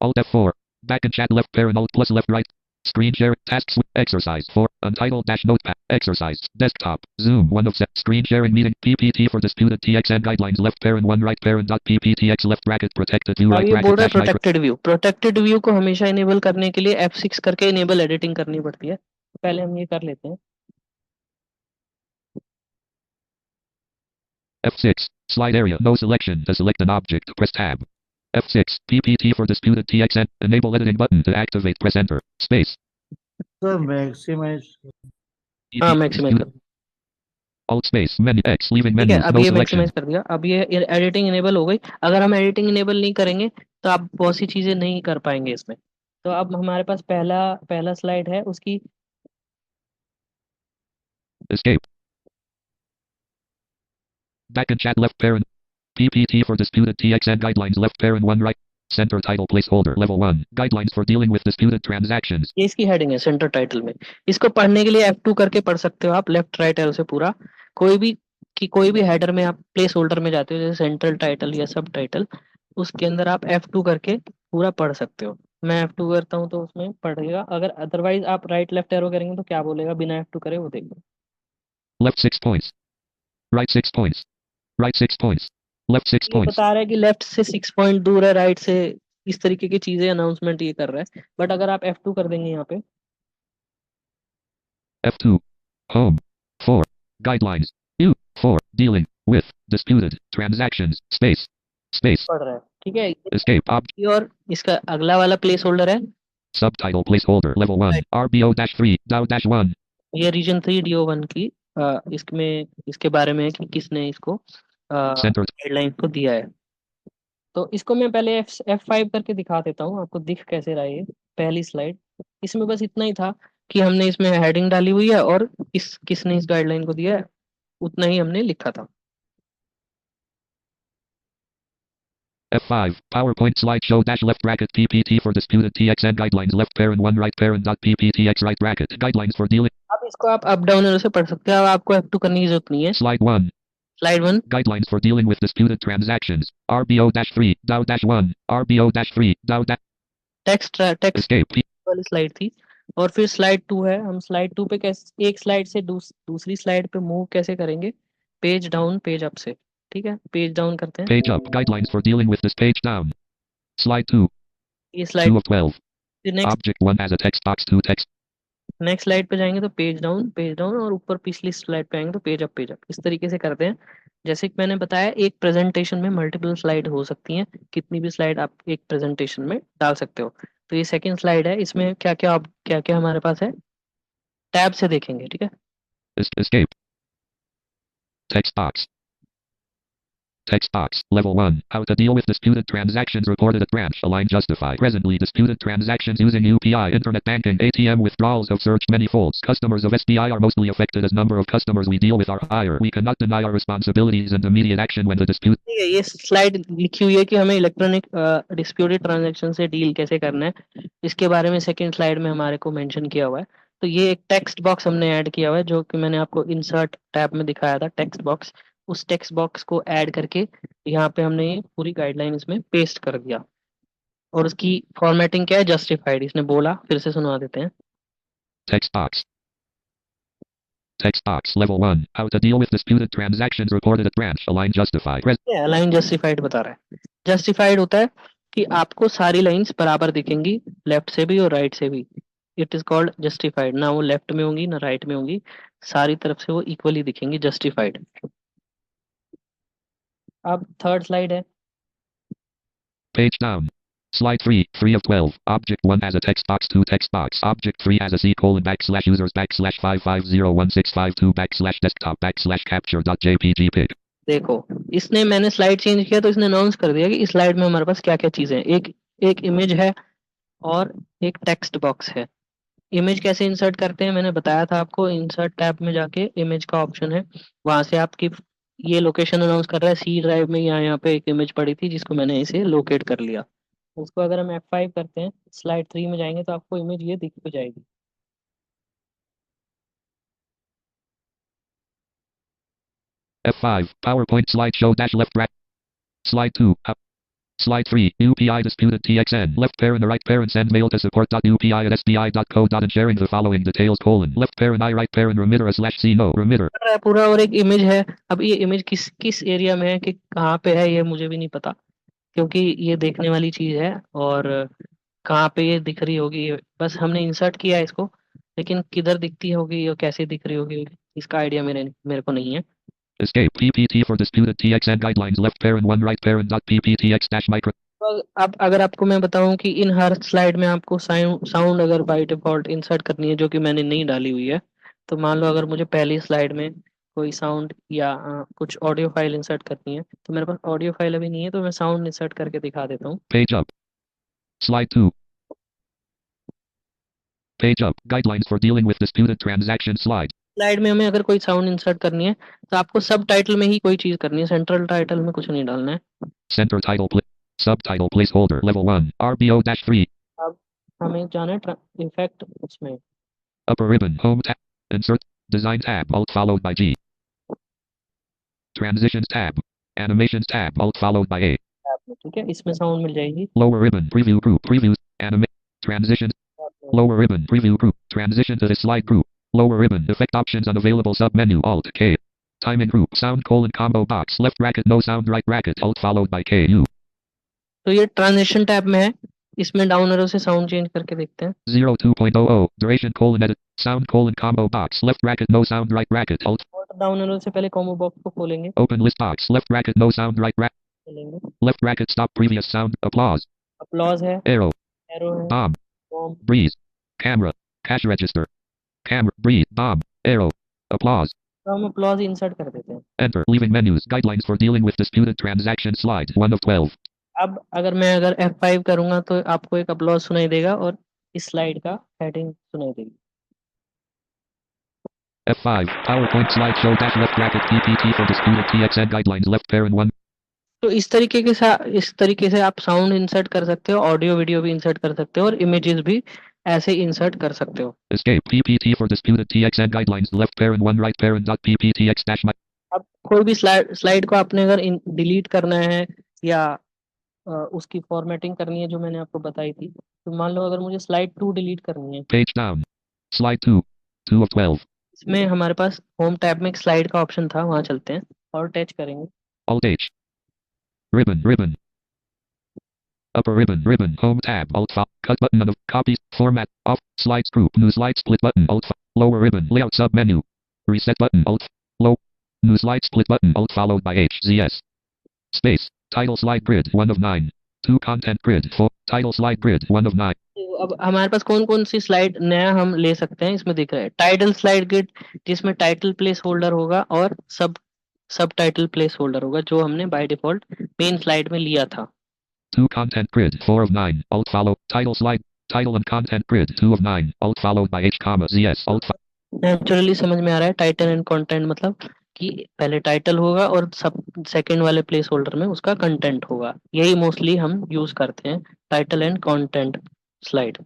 Alt F4. Back and chat left parent Alt plus left right. Screen share. Tasks. Exercise 4. Untitled dash notepad. Exercise. Desktop. Zoom 1 of set. Screen sharing meeting. PPT for disputed TXN guidelines. Left parent 1 right parent dot PPTX left bracket protected 2 अब right ये बोल bracket रहा है dash micro. Protected view. Protected view को हमेशा इनेबल करने के लिए F6 करके इनेबल एडिटिंग करनी पड़ती है। पहले हम ये कर लेते हैं। F6. Slide area. No selection. To select an object. Press tab. F6. PPT for disputed TXN. Enable editing button to activate. Press enter. Space. Sir maximise हाँ PPT मैक्सिमाइज disputed. कर, Alt space. Menu X. Leaving ठीक है, menus. अब No ये selection. मैक्सिमाइज कर दिया। अब ये एडिटिंग इनेबल हो गई। अगर हम एडिटिंग इनेबल नहीं करेंगे तो आप बहुत सी चीजें नहीं कर पाएंगे इसमें। तो अब हमारे पास पहला पहला स्लाइड है, उसकी Escape. Back and chat left parent. PPT for disputed TXN guidelines left parent 1 right. Center title placeholder level 1. Guidelines for dealing with disputed transactions. ये इसकी हेडिंग है सेंटर टाइटल में। इसको पढ़ने के लिए F2 करके पढ़ सकते हो आप, लेफ्ट राइट एरो से पूरा। कोई भी हेडर में आप प्लेस होल्डर में जाते हो, जैसे सेंट्रल टाइटल या सब टाइटल, उसके अंदर आप F2 करके पूरा पढ़ सकते हो। मैं F2 करता हूँ तो उसमें पढ़ेगा। अगर अदरवाइज आप राइट लेफ्ट एरो करेंगे तो क्या बोलेगा बिना F2 करे, वो देखो। Left 6 points. Right 6 points. Right 6 points. Left 6 ये points. बता रहा है कि लेफ्ट से 6 पॉइंट दूर है, राइट से इस तरीके की चीजें अनाउंसमेंट ये कर रहा है। बट अगर आप F2 कर देंगे यहाँ पे F2. Home. 4. Guidelines. U. 4. Dealing with disputed transactions. Space. Space. पढ़ रहा है, ठीक है। Escape. और इसका अगला वाला प्लेस होल्डर है, Subtitle placeholder. Level 1. RBO-3. DAO-1. ये रीजन 3 DO1 की इसमें इसके बारे में है कि किसने इसको Center. गाइडलाइन को दिया है। तो इसको मैं पहले F5 करके दिखा देता हूँ आपको दिख कैसे रहा है ये पहली स्लाइड। इसमें बस इतना ही था कि हमने इसमें हेडिंग डाली हुई है और किसने इस गाइडलाइन को दिया है उतना ही हमने लिखा था। F5. PowerPoint slideshow dash left bracket PPT for disputed TXN guidelines left parent 1 right parent dot PPTX right bracket guidelines for dealing. अब इसको आप अप डाउन एरो से पढ़ सकते हैं, अब आपको F2 करने की जरूरत नहीं है। Slide 1. Slide 1 Guidelines for dealing with disputed transactions. RBO-3. DAO-1. RBO-3. DAO. Text Escape. वाली स्लाइड थी। और फिर स्लाइड 2 है, हम स्लाइड 2 पे कैसे एक स्लाइड से दूसरी स्लाइड पे मूव कैसे करेंगे, पेज डाउन पेज अप से। ठीक है, पेज डाउन करते हैं। Page up. Guidelines for dealing with this page down. Slide 2. ये स्लाइड 2 of 12. फिर next Object 1 has a text box 2 text. Next slide पे जाएंगे तो पेज डाउन और ऊपर पिछली स्लाइड पे आएंगे तो पेज अप इस तरीके से करते हैं। जैसे कि मैंने बताया एक प्रेजेंटेशन में मल्टीपल स्लाइड हो सकती हैं, कितनी भी स्लाइड आप एक प्रेजेंटेशन में डाल सकते हो। तो ये सेकंड स्लाइड है, इसमें क्या क्या हमारे पास है, टैब से देखेंगे। ठीक है, Escape. Text box. Text box. Level 1. How to deal with disputed transactions reported at branch. Align justify. Presently disputed transactions using UPI, internet banking, ATM withdrawals have surged many folds. Customers of SBI are mostly affected as number of customers we deal with are higher. We cannot deny our responsibilities and immediate action when the dispute. ठीक है, ये स्लाइड लिखी हुई है कि हमें इलेक्ट्रॉनिक डिस्प्यूटेड ट्रांजैक्शन से डील कैसे करना है, इसके बारे में सेकंड स्लाइड में हमारे को मेंशन किया हुआ है। तो ये एक टेक्स्ट बॉक्स हमने ऐड किया हुआ है जो कि मैंने आपको इंसर्ट टैब में दिखाया था, टेक्स्ट बॉक्स। उस टेक्स्ट बॉक्स को ऐड करके यहाँ पे हमने ये पूरी गाइडलाइन इसमें पेस्ट कर दिया और उसकी फॉर्मेटिंग क्या है, जस्टिफाइड इसने बोला, फिर से सुनवा देते हैं। Text box. Text box. Level 1. How to deal with disputed transactions reported at branch. Align justify. Line justified बता रहा है। जस्टिफाइड होता है कि आपको सारी लाइंस बराबर दिखेंगी, लेफ्ट से भी और राइट से भी। इट इज कॉल्ड जस्टिफाइड, ना वो लेफ्ट में होंगी ना राइट में होंगी, सारी तरफ से वो इक्वली दिखेंगी, जस्टिफाइड। अब थर्ड स्लाइड है, Page down. Slide 3. 3 of 12. Object 1 has a text box 2 text box. Object 3 has a C:\users /5501652 /desktop /capture .jpg pic. देखो इसने, मैंने स्लाइड चेंज किया तो इसने अनाउंस कर दिया कि इस स्लाइड में हमारे पास क्या क्या चीजें हैं। एक इमेज है और एक टेक्स्ट बॉक्स है। इमेज कैसे इंसर्ट करते हैं मैंने बताया था आपको, इंसर्ट टैब में जाके इमेज का ऑप्शन है, वहां से आपकी ये लोकेशन अनाउंस कर रहा है सी ड्राइव में, यहाँ पे एक इमेज पड़ी थी जिसको मैंने इसे लोकेट कर लिया। उसको अगर हम F5 करते हैं, स्लाइड 3 में जाएंगे तो आपको इमेज ये दिख हो जाएगी। F5. PowerPoint slideshow dash left bracket. Slide 2. Slide 3. UPI disputed TXN. Left parent or right parent send mail to support.upi@sbi.co. And sharing the following details : left parent I right parent remitter /c no remitter. पूरा और एक इमेज है। अब ये इमेज किस एरिया में है, कि कहाँ पे है, ये मुझे भी नहीं पता, क्योंकि ये देखने वाली चीज है और कहाँ पे ये दिख रही होगी, बस हमने इंसर्ट किया है इसको, लेकिन किधर दिखती होगी और कैसे दिख रही होगी इसका आइडिया मेरे को नहीं है। Escape. PPT for disputed TXN guidelines. Left parent 1 right parent .pptx dash micro. तो अब अगर आपको मैं बताऊं कि इन हर स्लाइड में आपको साउंड अगर बाय डिफॉल्ट इंसर्ट करनी है, जो कि मैंने नहीं डाली हुई है, तो मान लो अगर मुझे पहली स्लाइड में कोई साउंड या कुछ ऑडियो फाइल इंसर्ट करनी है, तो मेरे पास ऑडियो फाइल अभी नहीं है, तो मैं साउंड इंसर्ट करके दिखा देता हूँ। Page up. Slide 2. Page up. Guidelines for dealing with disputed transaction slide. Slide में हमें अगर कोई साउंड इंसर्ट करनी है तो आपको सब टाइटल में ही कोई चीज करनी है, सेंट्रल टाइटल में कुछ नहीं डालना है। Center title subtitle placeholder level 1 RBO-3. अब हमें जाना है इफेक्ट उसमें, Upper ribbon home tab. Insert design tab alt followed by G. Transitions tab. Animations tab alt followed by A. ठीक है, इसमें साउंड मिल जाएगी। Lower ribbon preview group previews animate transitions. Lower ribbon preview group transition to the slide group. Lower ribbon effect options unavailable sub menu alt K. Timing group sound combo box left bracket no sound right bracket alt followed by KU. तो ये ट्रांजिशन टैब में है, इसमें डाउन एरो से साउंड चेंज करके देखते हैं। 02.00 duration colon edit sound colon combo box left bracket no sound right bracket alt और डाउन एरो से पहले कॉम्बो बॉक्स को खोलेंगे open list box left bracket no sound right bracket खोलेंगे left bracket stop previous sound applause applause है, arrow एरो है, bomb bomb. breeze camera cash register camera breathe bomb arrow applause तो हम अपलॉज इंसर्ट कर देते हैं। enter leaving menus guidelines for dealing with disputed transaction slide 1 of 12 अब अगर F5 करूंगा तो आपको एक अपलॉज सुनाई देगा और इस स्लाइड का हेडिंग सुनाई देगी। F5 PowerPoint slideshow dash left bracket PPT for disputed TXN guidelines left parent 1 तो इस तरीके से आप साउंड इंसर्ट कर सकते हो, ऑडियो वीडियो भी इंसर्ट कर सकते हो और इमेजेस भी ऐसे इंसर्ट कर सकते हो। escape PPT for disputed TXN guidelines left parent 1 right parent dot PPTX dash अब कोई भी स्लाइड को आपने अगर डिलीट करना है या उसकी फॉर्मेटिंग करनी है जो मैंने आपको बताई थी, तो मान लो अगर मुझे स्लाइड 2 डिलीट करनी है, page down slide 2 of 12 इसमें हमारे पास होम टैब में एक स्लाइड का ऑप्शन था, वहां चलते हैं और टच करेंगे। Alt H ribbon upper ribbon home tab alt file cut button on copy format off slides group new slide split button alt lower ribbon layout sub menu reset button alt low new slide split button alt followed by HZS space title slide grid 1 of 9 2 content grid 4 title slide grid 1 of 9 तो अब हमारे पास कौन कौन सी स्लाइड नया हम ले सकते हैं, इसमें दिख रहा है टाइटल स्लाइड ग्रिड, जिसमें टाइटल प्लेस होल्डर होगा और सब टाइटल प्लेस होल्डर होगा जो हमने बाय डिफॉल्ट मेन स्लाइड में लिया था। 2 content grid 4 of 9 alt follow title slide title and content grid 2 of 9 alt followed by H comma ZS alt naturally समझ में आ रहा है टाइटल एंड कंटेंट मतलब कि पहले टाइटल होगा और सब सेकंड वाले प्लेस होल्डर में उसका कंटेंट होगा। यही मोस्टली हम यूज करते हैं, title and content slide.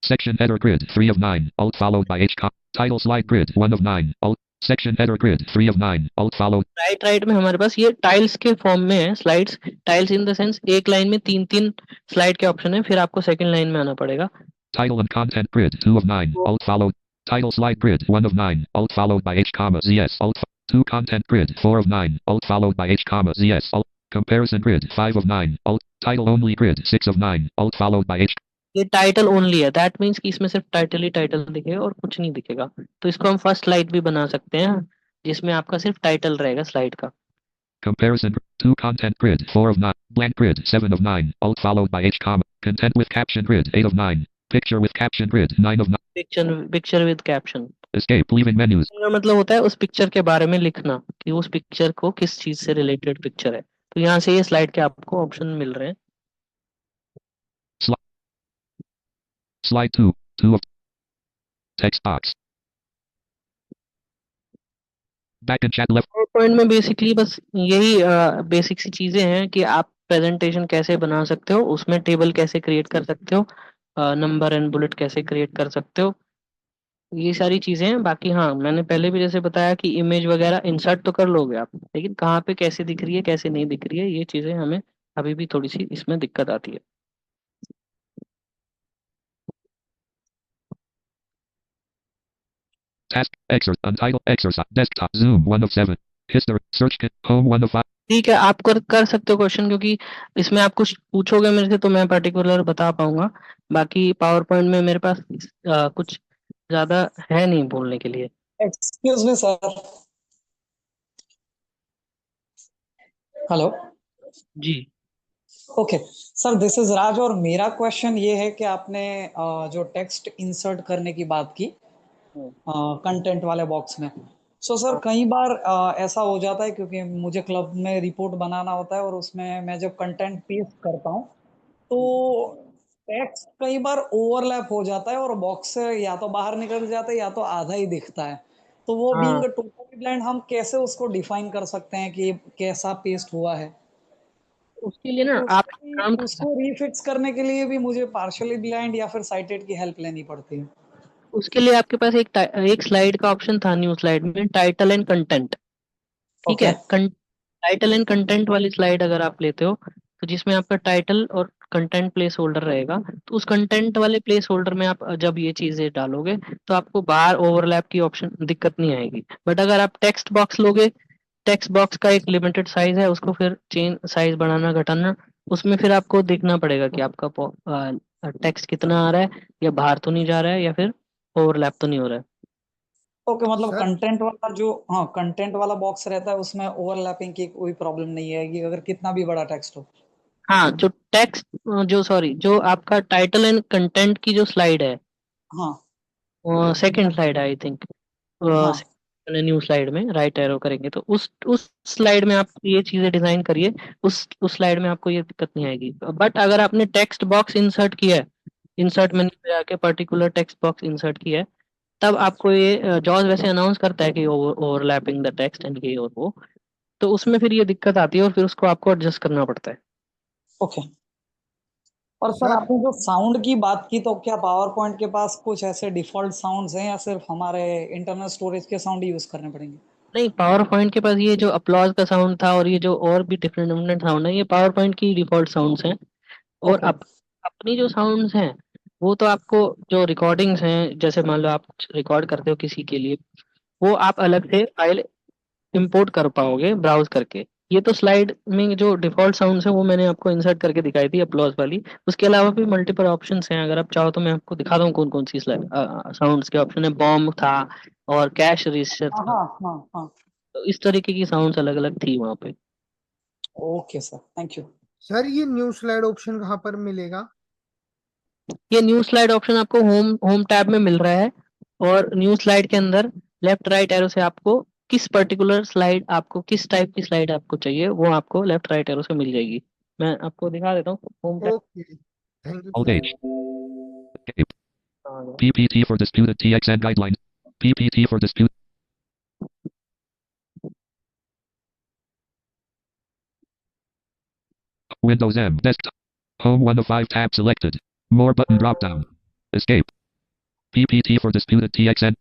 section header grid 3 of 9 alt followed by H title slide grid 1 of 9 alt section header grid 3 of 9 alt followed right में हमारे पास ये टाइल्स के फॉर्म में है slides, tiles in the sense एक लाइन में तीन स्लाइड के ऑप्शन है, फिर आपको सेकंड लाइन में आना पड़ेगा। title and content grid 2 of 9 alt followed title slide grid 1 of 9 alt followed by H comma ZS alt 2 content grid 4 of 9 alt followed by H comma ZS alt comparison grid 5 of 9 alt title only grid 6 of 9 alt followed by H ये टाइटल ओनली है, दैट मीन्स कि इसमें सिर्फ टाइटल ही टाइटल दिखेगा और कुछ नहीं दिखेगा। तो इसको हम फर्स्ट स्लाइड भी बना सकते हैं जिसमें आपका सिर्फ टाइटल रहेगा स्लाइड का। comparison 2 content grid 4 of 9 blank grid 7 of 9 alt followed by H comma content with caption grid 8 of 9 picture with caption grid 9 of 9 picture with caption escape leaving menus मतलब होता है उस पिक्चर के बारे में लिखना कि उस पिक्चर को किस चीज से रिलेटेड पिक्चर है। तो यहाँ से ये स्लाइड के आपको ऑप्शन मिल रहे हैं। slide 2 of text box back and chat left power point में बेसिकली बस यही बेसिक सी चीजें हैं कि आप प्रेजेंटेशन कैसे बना सकते हो, उसमें टेबल कैसे क्रिएट कर सकते हो, नंबर एंड बुलेट कैसे क्रिएट कर सकते हो, ये सारी चीजें हैं। बाकी हाँ, मैंने पहले भी जैसे बताया कि इमेज वगैरह इंसर्ट तो कर लोगे आप, लेकिन कहाँ पे कैसे दिख रही है कैसे नहीं दिख रही है ये चीजें हमें अभी भी थोड़ी सी इसमें दिक्कत आती है। task untitled exercise desktop zoom 1 of 7 history search home 1 of 5 ठीक है, आप कर सकते हो क्वेश्चन, क्योंकि इसमें आप कुछ पूछोगे मेरे से तो मैं पर्टिकुलर बता पाऊंगा। बाकी पावर पॉइंट में मेरे पास कुछ ज्यादा है नहीं बोलने के लिए। Excuse me sir. हेलो जी okay sir, this is Raj और मेरा क्वेश्चन ये है कि आपने जो टेक्स्ट इंसर्ट करने की बात की कंटेंट वाले बॉक्स में, सो सर कई बार ऐसा हो जाता है क्योंकि मुझे क्लब में रिपोर्ट बनाना होता है और उसमें मैं जब कंटेंट पेस्ट करता हूँ तो टेक्स्ट कई बार ओवरलैप हो जाता है और बॉक्स से या तो बाहर निकल जाता है या तो आधा ही दिखता है। तो वो बीइंग टोटली ब्लाइंड हम कैसे उसको डिफाइन कर सकते हैं कि कैसा पेस्ट हुआ है? उसके लिए ना तो आप काम उसको रीफिक्स करने के लिए भी मुझे पार्शियली ब्लाइंड या फिर साइटेड की हेल्प लेनी पड़ती है। उसके लिए आपके पास एक स्लाइड का ऑप्शन था न्यू स्लाइड में, टाइटल एंड कंटेंट। ठीक है, टाइटल एंड कंटेंट वाली स्लाइड अगर आप लेते हो तो जिसमें आपका टाइटल और कंटेंट प्लेस होल्डर रहेगा, तो उस कंटेंट वाले प्लेस होल्डर में आप जब ये चीजें डालोगे तो आपको बाहर ओवरलैप की ऑप्शन दिक्कत नहीं आएगी। बट अगर आप टेक्स्ट बॉक्स लोगे, टेक्स्ट बॉक्स का एक लिमिटेड साइज है, उसको फिर चेंज साइज बढ़ाना घटाना उसमें फिर आपको देखना पड़ेगा कि आपका टेक्स्ट कितना आ रहा है, या बाहर तो नहीं जा रहा है, या फिर ओवरलैप तो नहीं हो रहा है। ओके, मतलब सर कंटेंट वाला जो, हाँ, कंटेंट वाला बॉक्स रहता है उसमें ओवरलैपिंग की कोई प्रॉब्लम नहीं आएगी अगर कितना भी बड़ा टेक्स्ट हो। हाँ, जो टेक्स्ट जो सॉरी जो आपका टाइटल एंड कंटेंट की जो स्लाइड है, हाँ सेकंड स्लाइड आई थिंक, हाँ न्यू स्लाइड में राइट एरो करेंगे तो उस स्लाइड में आप ये चीजें डिजाइन करिए। उस स्लाइड में आपको ये दिक्कत नहीं आएगी। बट अगर आपने टेक्स्ट बॉक्स इंसर्ट किया है, इंसर्ट मेन्यू पे जाके पर्टिकुलर टेक्स्ट बॉक्स इंसर्ट किया है, तब आपको ये जॉज वैसे अनाउंस करता है कि ओवरलैपिंग द टेक्स्ट एंड ये और वो, तो उसमें फिर ये दिक्कत आती है और फिर उसको आपको एडजस्ट करना पड़ता है। ओके। और सर सर आपने जो साउंड की बात की, तो क्या पावर पॉइंट के पास कुछ ऐसे डिफॉल्ट साउंड्स हैं या सिर्फ हमारे इंटरनल स्टोरेज के साउंड यूज करने पड़ेंगे? नहीं, पावर पॉइंट के पास ये जो अपलॉज का साउंड था और ये जो और भी डिफरेंट डिफरेंट साउंड है, ये पावर पॉइंट की डिफॉल्ट साउंड्स हैं। और ओके अपनी जो साउंड्स हैं, वो तो आपको जो रिकॉर्डिंग्स हैं, जैसे मान लो आप रिकॉर्ड करते हो किसी के लिए, वो आप अलग से फाइल इंपोर्ट कर पाओगे ब्राउज करके। ये तो स्लाइड में जो डिफॉल्ट साउंड्स हैं वो मैंने आपको इंसर्ट करके दिखाई थी अपलॉज वाली। उसके अलावा भी मल्टीपल ऑप्शंस हैं, अगर आप चाहो तो मैं आपको दिखा दूं कौन कौन सी साउंड्स के ऑप्शन है। बॉम्ब था और कैश रजिस्टर हाँ था, हाँ हाँ हाँ। तो इस तरीके की साउंड्स अलग अलग थी वहाँ पे। Okay sir, thank you. Sir ये न्यू स्लाइड ऑप्शन कहाँ पर मिलेगा? ये न्यू स्लाइड ऑप्शन आपको होम होम टैब में मिल रहा है, और न्यू स्लाइड के अंदर लेफ्ट राइट एरो से आपको किस पर्टिकुलर स्लाइड, आपको किस टाइप की स्लाइड आपको चाहिए, वो आपको लेफ्ट राइट एरो से मिल जाएगी। मैं आपको दिखा देता हूँ home tab. Okay, thank you Alt sir. H. Escape. PPT for disputed TXN guidelines. PPT for dispute. Windows M. Desktop. Home 1 of 5 tab selected. More button drop down. Escape. PPT for disputed TXN.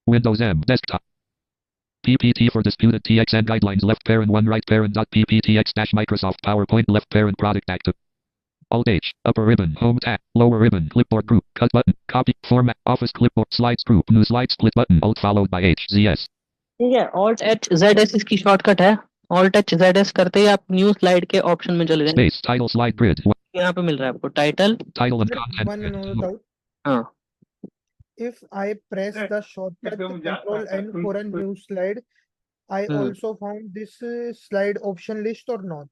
Windows M. Desktop. PPT for disputed TXN guidelines left parent 1 right parent dot PPTX dash Microsoft PowerPoint left parent product active. Alt H. Upper ribbon. Home tab. Lower ribbon. Clipboard group. Cut button. Copy. Format. Office clipboard. Slides group. New slide split button. Alt followed by H. ZS. ठीक है, ऑल्ट एच जेड एस इसकी शॉर्टकट है। ऑल्ट एच जेड एस करते ही आप न्यू स्लाइड के ऑप्शन में चले जाएंगे। Space. Title slide grid. यहाँ पे मिल रहा है आपको title. Title and Sir, content. one grid. another doubt. हाँ If I press the shortcut Control N for a new slide, I hmm also found this slide option list or not?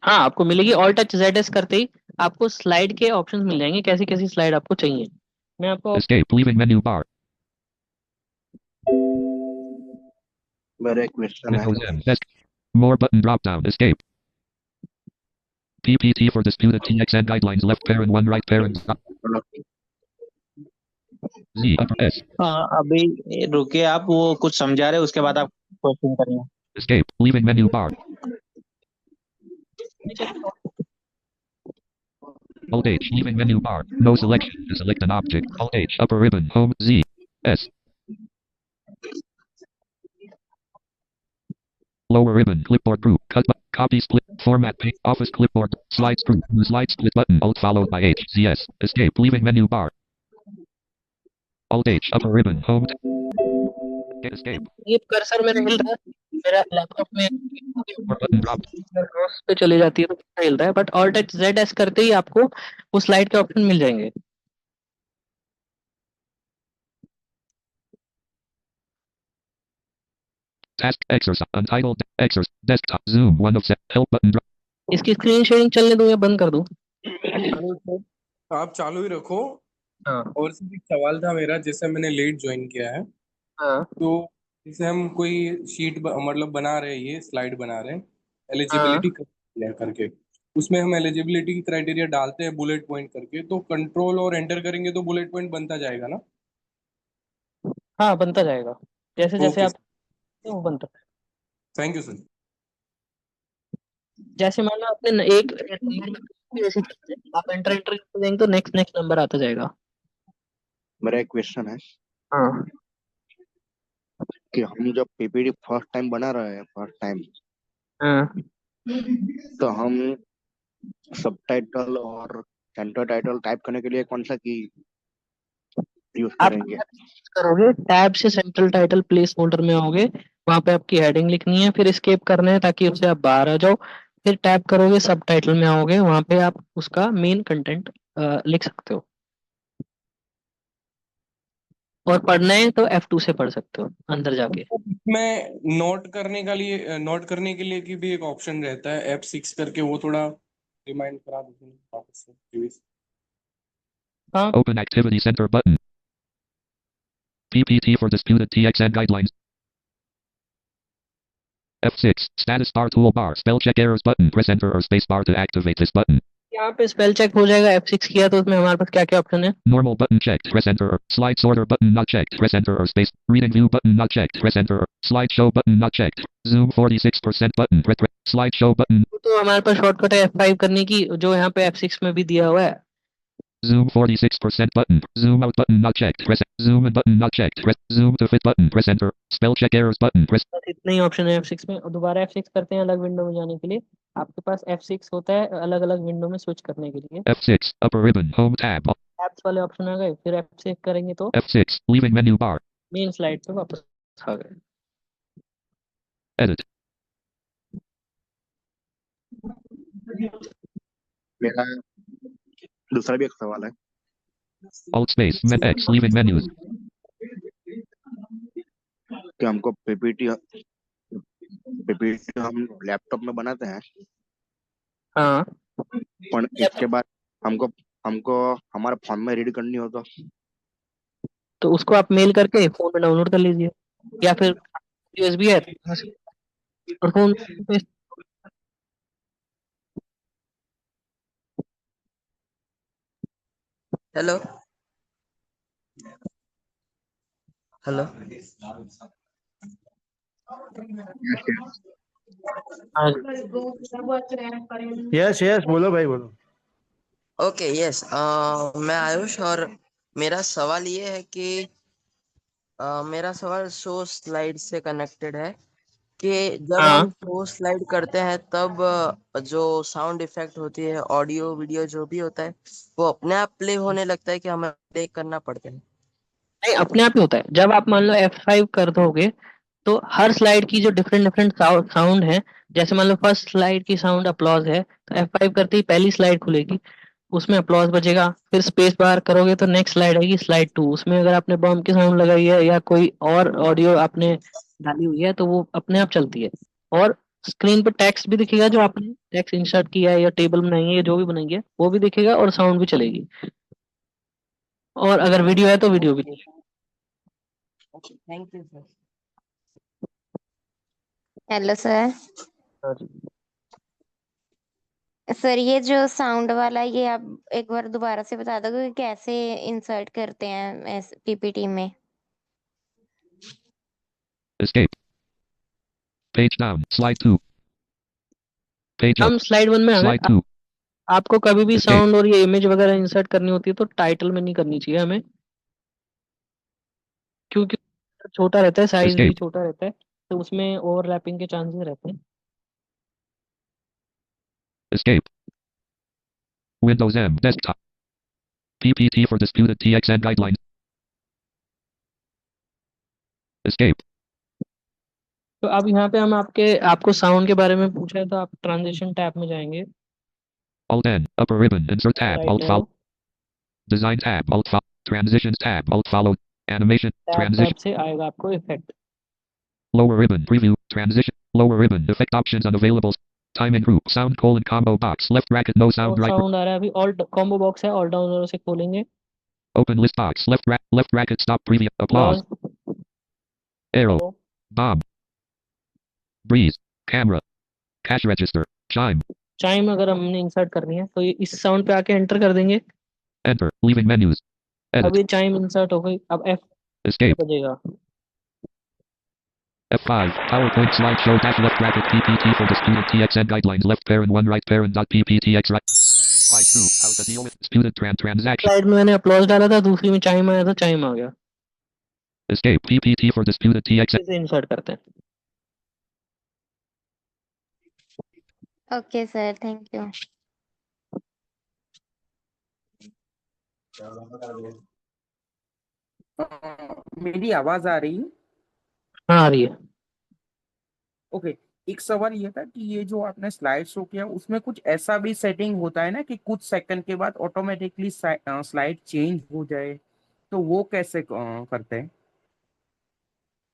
हाँ, आपको मिलेगी। ऑल्ट एच जेड एस करते ही आपको स्लाइड के ऑप्शंस मिल जाएंगे, कैसी कैसी स्लाइड आपको चाहिए। मैं आपको Escape. Leaving menu bar. मेरा एक क्वेश्चन है। Windows M. Desk. More button drop down. Escape. PPT for disputed TXN guidelines left parent 1 right parent. Z upper S. अभी रुकिए, आप वो कुछ समझा रहे, उसके बाद आप क्वेश्चन करेंगे। Escape. Leaving menu bar. Alt H. Leaving menu bar. No selection. To select an object. Alt H. Upper ribbon. Home. Z. S. Lower ribbon. Clipboard group. Cut. Copy split. Format page. Office clipboard. Slides group. New slide split button. Alt followed by H. Z S. Escape. Leaving menu bar. Alt H. Upper ribbon. Home. Escape. ये कर्सर मेरा हिल रहा है, मेरा लैपटॉप में More button drop. माउस पे चली जाती है तो कितना हिल रहा है, but alt H Z S करते ही आपको वो स्लाइड के ऑप्शन मिल जाएंगे। Task exercise. Untitled exercise. Desktop. Zoom. 1 of 7. Help button drop. इसकी स्क्रीन शेयरिंग चलने दूं या बंद कर दूं? आप चालू ही रखो। हाँ और सिर्फ एक सवाल था मेरा, जैसे मैंने लेट ज्वाइन किया है, हाँ तो जैसे हम कोई शीट मतलब बना रहे हैं, ये स्लाइड बना रहे हैं हाँ एलिजिबिलिटी करके, उसमें हम एलिजिबिलिटी की क्राइटेरिया डालते हैं बुलेट पॉइंट करके, तो कंट्रोल और एंटर करेंगे तो बुलेट पॉइंट बनता जाएगा ना? हाँ, बनता जाएगा जैसे जैसे ओके, आप वो बनता है। Thank you sir. जैसे मान लो आपने एक नंबर जैसे आप एंटर एंटर करते जाएंगे तो नेक्स्ट नेक्स्ट नंबर आता जाएगा। मेरा एक क्वेश्चन है हाँ कि हम जब पीपीटी फर्स्ट टाइम बना रहे हैं, फर्स्ट टाइम, हाँ तो हम सबटाइटल और सेंटर टाइटल टाइप करने के लिए कौन सा की यूज आप करेंगे? करोगे टैब से सेंट्रल टाइटल प्लेस होल्डर में आओगे, वहां पे आपकी हेडिंग लिखनी है, फिर एस्केप करना है ताकि उससे आप बाहर आ जाओ। फिर टैब करोगे, सब टाइटल में आओगे, वहां पे आप उसका मेन कंटेंट लिख सकते हो। और पढ़ना है तो F2 से पढ़ सकते हो अंदर जाके। इसमें नोट करने के लिए की भी एक ऑप्शन रहता है F6 करके, वो थोड़ा रिमाइंड करा दो वापस से प्लीज। हाँ, Open Activity Center button. PPT for disputed TXN guidelines. F6. Status bar toolbar. Spell check errors button. Press enter or space bar to activate this button. यहाँ पे स्पेल चेक हो जाएगा। F6 किया तो उसमें हमारे पास क्या क्या ऑप्शन है? Normal button checked. Press enter. Slide sorter button not checked. Press enter or space. Reading view button not checked. Press enter. Slideshow button not checked. Zoom 46% button. Press slideshow button. तो हमारे पास शॉर्टकट है F5 करने की, जो यहाँ पे F6 में भी दिया हुआ है। Zoom 46% button. Zoom out button not checked. Press zoom in button not checked. Press zoom to fit button. Press enter. Spell check errors button. Press बस इतने ही ऑप्शन है F6 में। और दोबारा F6 करते हैं अलग विंडो में जाने के लिए। आपके पास F6 होता है अलग अलग विंडो में स्विच करने के लिए। F6 upper ribbon home tab. Tabs वाले ऑप्शन आ गए, फिर F6 करेंगे तो F6 leaving menu bar. Main slide पे वापस आ गए। Edit. मेरा दूसरा भी एक सवाल है Alt space med X leaving menus. कि हमको पीपीटी हम लैपटॉप में बनाते हैं, हाँ, पर इसके बाद हमको हमको हमारे फोन में रीड करनी हो तो उसको आप मेल करके फोन में डाउनलोड कर लीजिए, या फिर USB है और फोन पे। Hello hello. हाँ, यस यस बोलो भाई बोलो। ओके यस, मैं आयुष, और मेरा सवाल ये है कि मेरा सवाल शो स्लाइड से कनेक्टेड है कि जब हाँ, हम शो स्लाइड करते हैं तब जो साउंड इफेक्ट होती है, ऑडियो वीडियो जो भी होता है, वो अपने आप प्ले होने लगता है कि हमें प्ले करना पड़ता है? नहीं, अपने आप ही होता है। जब आप मान लो F5 कर दोगे तो हर स्लाइड की जो डिफरेंट डिफरेंट साउंड है, जैसे मान लो फर्स्ट स्लाइड की साउंड अपलॉज है, तो F5 करते ही पहली स्लाइड खुलेगी, उसमें अपलॉज बजेगा। फिर स्पेस बार करोगे तो नेक्स्ट स्लाइड आएगी, स्लाइड 2, उसमें अगर आपने बॉम्ब की साउंड लगाई है या कोई और ऑडियो आपने डाली हुई है तो वो अपने आप चलती है। और स्क्रीन पे टेक्स्ट भी दिखेगा, जो आपने टेक्स्ट इंसर्ट किया है या टेबल बनाई है या जो भी बनाई है वो भी दिखेगा, और साउंड भी चलेगी। और अगर वीडियो है तो वीडियो भी। Okay, thank you sir. Hello sir. हाँ जी। सर ये जो साउंड वाला, ये आप एक बार दोबारा से बता दोगे कि कैसे इंसर्ट करते हैं पीपीटी में? Escape. Page down. Slide 2. Page up. हम स्लाइड 1 में आ गए। Slide 2. आपको कभी भी Escape. साउंड और ये इमेज वगैरह इंसर्ट करनी होती है तो टाइटल में नहीं करनी चाहिए हमें, क्योंकि छोटा रहता है, साइज भी Escape. छोटा रहता है, तो उसमें ओवरलैपिंग के चांसेस रहते हैं। Escape. Windows M. Desktop. PPT for disputed TXN guidelines. Escape. तो अब यहाँ पे हम आपको साउंड के बारे में पूछा है तो आप ट्रांजिशन टैब में जाएंगे। Alt N. Upper ribbon. Insert tab. Right Alt arrow, follow. Design tab. Alt follow. Transitions tab. Alt follow. Animation. Tab Transition. से आएगा आपको effect. Lower ribbon. Preview. Transition. Lower ribbon. Effect options unavailable. Timing group. Sound colon combo box. Left bracket. No sound. और Right. साउंड आ रहा है अभी, ऑल कॉम्बो बॉक्स है, ऑल डाउन एरो से खोलेंगे। Open list box. Left bracket. Stop preview. Applause. Arrow. Bomb. Breeze. Camera. Cash register. Chime. Chyme अगर हमने इंसर्ट करनी है तो ये इस साउंड पे आके एंटर कर देंगे। Enter. Leaving menus. अब Edit. ये चाइम इंसर्ट हो गई। अब F Escape. बजेगा। F5. PowerPoint slideshow dash left bracket PPT for disputed TXN guidelines left parent 1 right parent dot PPTX right. Slide 2. How to deal with disputed transaction. Slide में मैंने अपलॉज डाला था, दूसरी में चाइम आया था, चाइम आ गया। Escape. PPT for disputed TXN. इसे इंसर्ट करते हैं। Okay sir, thank you. मेरी आवाज आ रही है? हाँ आ रही है। ओके। एक सवाल ये था कि ये जो आपने स्लाइड शो किया उसमें कुछ ऐसा भी सेटिंग होता है ना कि कुछ सेकंड के बाद ऑटोमेटिकली स्लाइड चेंज हो जाए, तो वो कैसे करते हैं?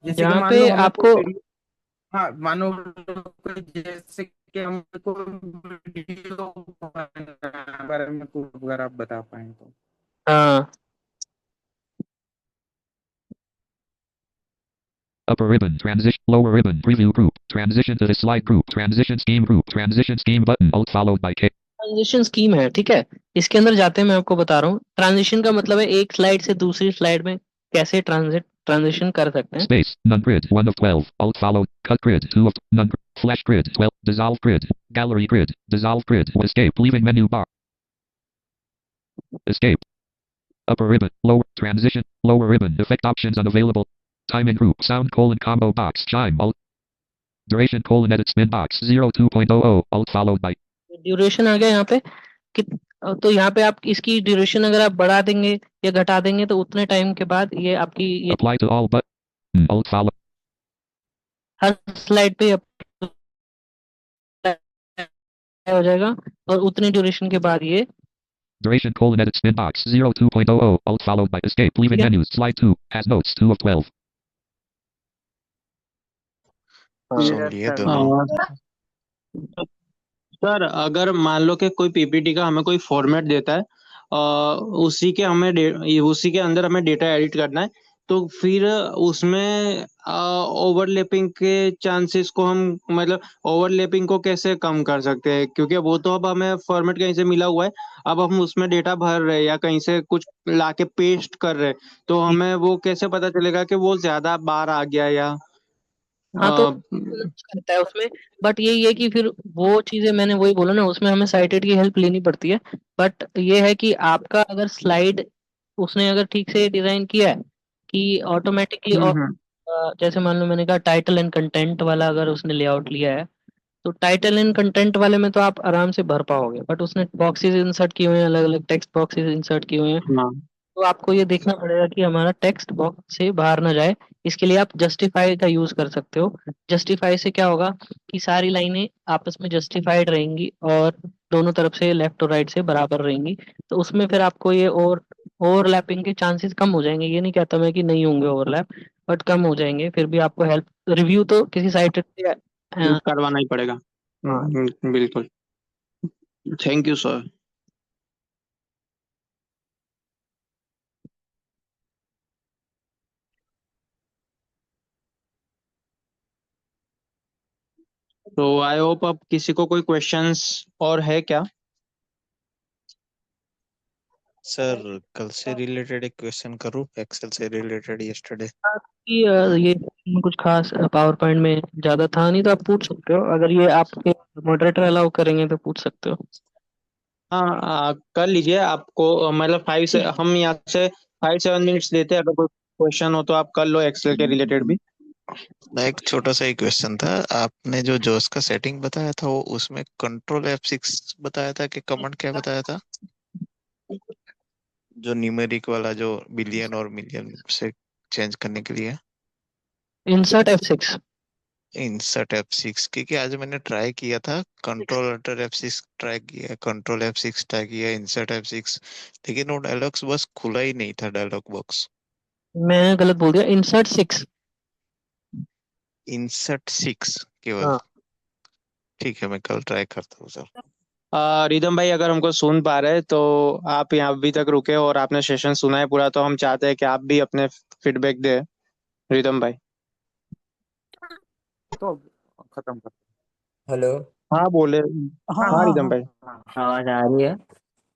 जैसे कि यहाँ मान लो पे हमें कोई आपको वीडियो, हाँ मानो कि जैसे कि हम कोई वीडियो बारे में कुछ अगर आप बता पाए तो। हाँ Upper ribbon, transition, lower ribbon, preview group, transition to the slide group, transition scheme button, alt followed by K. Transition scheme है, ठीक है। इसके अंदर जाते हैं मैं आपको बता रहा हूँ। ट्रांजिशन का मतलब है एक स्लाइड से दूसरी स्लाइड में कैसे ट्रांजिशन कर सकते हैं। Space, none grid, 1 of 12, alt followed, cut grid, 2 of, none, flash grid, 12, dissolve grid, gallery grid, dissolve grid, escape, leaving menu bar. Escape. Upper ribbon, lower, transition, lower ribbon, effect options unavailable. Timing group, sound colon combo box, chime, alt. Duration colon edit spin box, 02.00, alt followed by. Duration आ गया यहाँ पे कि तो यहाँ पे आप इसकी ड्यूरेशन अगर आप बढ़ा देंगे या घटा देंगे तो उतने टाइम के बाद ये आपकी ये Apply to all but. Alt follow. Her slide पे apply हो जाएगा और उतनी ड्यूरेशन के बाद ये Duration colon edit spin box, 02.00, alt followed by escape, leaving ठीक है। menus, slide 2, has notes, 2 of 12. सुन लिए दोनों। सर अगर मान लो कि कोई पीपीटी का हमें कोई फॉर्मेट देता है, उसी के अंदर हमें डेटा एडिट करना है, तो फिर उसमें ओवरलैपिंग के चांसेस को हम मतलब ओवरलैपिंग को कैसे कम कर सकते हैं, क्योंकि वो तो अब हमें फॉर्मेट कहीं से मिला हुआ है, अब हम उसमें डेटा भर रहे हैं या कहीं से कुछ लाके पेस्ट कर रहे हैं, तो हमें वो कैसे पता चलेगा कि वो ज्यादा बार आ गया या हाँ तो अ, करता है उसमें। बट यही है कि फिर वो चीजें मैंने वही बोला ना, उसमें हमें साइटेड की हेल्प लेनी पड़ती है। बट ये है कि आपका अगर स्लाइड उसने अगर ठीक से डिजाइन किया है कि ऑटोमेटिकली और हम्म। जैसे मान लो मैंने कहा टाइटल एंड कंटेंट वाला अगर उसने लेआउट लिया है तो टाइटल एंड कंटेंट वाले में तो आप आराम से भर पाओगे। बट उसने बॉक्सेस इंसर्ट किए हुए हैं, अलग अलग टेक्स्ट बॉक्सेस इंसर्ट किए हुए हैं, हाँ। तो आपको ये देखना पड़ेगा कि हमारा टेक्स्ट बॉक्स से बाहर ना जाए। इसके लिए आप जस्टिफाई का यूज कर सकते हो। जस्टिफाई से क्या होगा कि सारी लाइनें आपस में जस्टिफाइड रहेंगी और दोनों तरफ से लेफ्ट और राइट से बराबर रहेंगी। तो उसमें फिर आपको ये ओवरलैपिंग के चांसेस कम हो जाएंगे। ये नहीं कहता मैं कि नहीं होंगे ओवरलैप, बट कम हो जाएंगे। फिर भी आपको हेल्प रिव्यू तो किसी साइट से करवाना ही पड़ेगा। हाँ। बिल्कुल। Thank you sir. तो आई होप अब किसी को कोई क्वेश्चंस और है क्या? सर कल से रिलेटेड एक क्वेश्चन करूँ, एक्सेल से रिलेटेड यस्टरडे। कि ये कुछ खास पावर पॉइंट में ज्यादा था नहीं, तो आप पूछ सकते हो। अगर ये आपके मॉडरेटर अलाउ करेंगे तो पूछ सकते हो। हाँ कर लीजिए। आपको मतलब फाइव से हम यहाँ से 5-7 मिनट्स देते हैं, अगर कोई क्वेश्चन हो तो आप कर लो एक्सेल के रिलेटेड भी। ना एक छोटा सा ही क्वेश्चन था। आपने जो जोस का सेटिंग बताया था वो उसमें कंट्रोल F6 बताया था कि कमांड क्या बताया था? जो न्यूमेरिक वाला जो बिलियन और मिलियन से चेंज करने के लिए। Insert F6। इंसर्ट F6, क्योंकि आज मैंने ट्राई किया था, कंट्रोल अल्टर F6 ट्राई किया, कंट्रोल F6 ट्राई किया, इंसर्ट F6, लेकिन वो डायलॉग्स बस खुला ही नहीं था डायलॉग बॉक्स। मैं गलत बोल दिया, इंसर्ट 6। इंसर्ट 6 केवल। हाँ। ठीक है, मैं कल ट्राई करता हूँ सर। रिदम भाई अगर हमको सुन पा रहे हैं तो आप यहाँ अभी तक रुके और आपने सेशन सुना है पूरा, तो हम चाहते हैं कि आप भी अपने फीडबैक दें, रिदम भाई। तो खत्म कर। हेलो। हाँ बोले। हाँ हाँ हाँ रिदम हाँ भाई। हाँ आवाज आ रही है?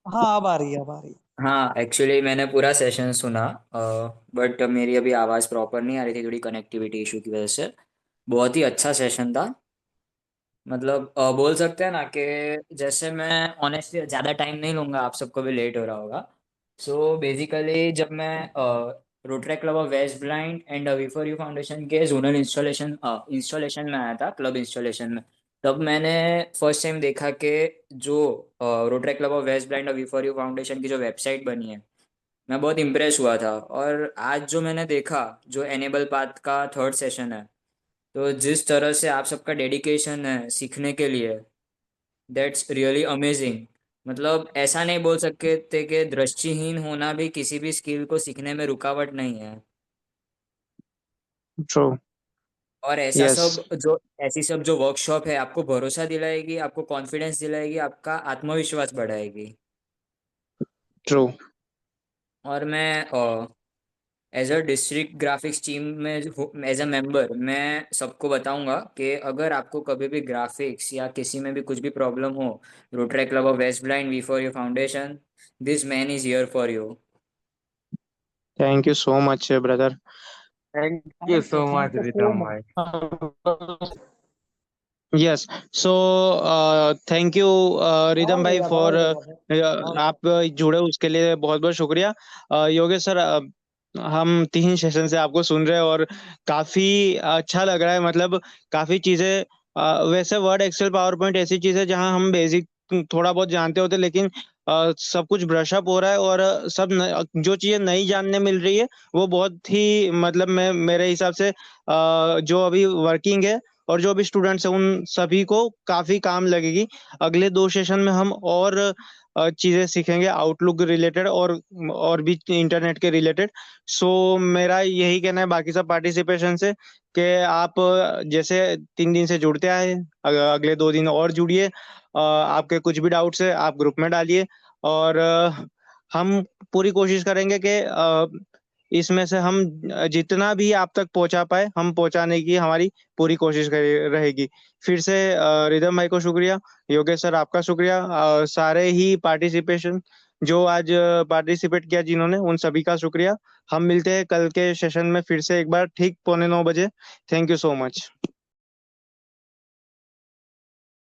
हाँ, अब आ रही है, अब आ रही है। हाँ, एक्चुअली मैंने पूरा सेशन सुना, बट मेरी अभी आवाज़ प्रॉपर नहीं आ रही थी, थोड़ी कनेक्टिविटी इशू की वजह से। बहुत ही अच्छा सेशन था। मतलब बोल सकते हैं ना कि जैसे मैं ऑनेस्टली ज़्यादा टाइम नहीं लूँगा, आप सबको भी लेट हो रहा होगा। सो बेसिकली जब मैं Rotary Club of West blind and we for You Foundation के जोनल इंस्टॉलेशन में आया था, क्लब इंस्टॉलेशन में, तब मैंने फर्स्ट टाइम देखा कि जो Rotary Club of West Blind और वी फॉर यू फाउंडेशन की जो वेबसाइट बनी है मैं बहुत इम्प्रेस हुआ था। और आज जो मैंने देखा, जो एनेबल पाथ का थर्ड सेशन है, तो जिस तरह से आप सबका डेडिकेशन है सीखने के लिए, दैट्स रियली अमेजिंग। मतलब ऐसा नहीं बोल सकते थे कि दृष्टिहीन होना भी किसी भी स्किल को सीखने में रुकावट नहीं है। True. और Yes. ऐसी सब जो वर्कशॉप है आपको भरोसा दिलाएगी, आपको कॉन्फिडेंस दिलाएगी, आपका आत्मविश्वास बढ़ाएगी। True. और मैं as a district graphics team में एज अ मेंबर मैं सबको बताऊंगा कि अगर आपको कभी भी ग्राफिक्स या किसी में भी कुछ भी प्रॉब्लम हो, Rotary Club of West Blind We For Your Foundation, this man is here for you. Thank you so much, brother. Thank you so much, Thank you so Ritam much. bhai. Yes. So, thank you, बहुत रिदम भाई, बढ़िया, फॉर बहुत बढ़िया, बहुत आप जुड़े उसके लिए बहुत बहुत शुक्रिया। योगेश सर, हम 3 सेशन से आपको सुन रहे हैं और काफी अच्छा लग रहा है। मतलब काफी चीजें, वैसे वर्ड एक्सेल पावर पॉइंट ऐसी चीज है जहां हम बेसिक थोड़ा बहुत जानते होते, लेकिन सब कुछ ब्रश अप हो रहा है और जो चीजें नई जानने मिल रही है वो बहुत ही, मतलब मैं मेरे हिसाब से जो अभी वर्किंग है और जो भी स्टूडेंट्स हैं उन सभी को काफी काम लगेगी। अगले 2 सेशन में हम और चीजें सीखेंगे आउटलुक रिलेटेड और भी इंटरनेट के रिलेटेड। सो मेरा यही कहना है बाकी सब पार्टिसिपेशन से कि आप जैसे 3 दिन से जुड़ते आए, अगले 2 दिन और जुड़िए। आपके कुछ भी डाउट्स है आप ग्रुप में डालिए और हम पूरी कोशिश करेंगे कि इसमें से हम जितना भी आप तक पहुंचा पाए हम पहुंचाने की हमारी पूरी कोशिश रहेगी। फिर से रिदम भाई को शुक्रिया, योगेश सर आपका शुक्रिया, सारे ही पार्टिसिपेशन जो आज पार्टिसिपेट किया जिन्होंने, उन सभी का शुक्रिया। हम मिलते हैं कल के सेशन में फिर से एक बार ठीक 8:45 बजे। Thank you so much.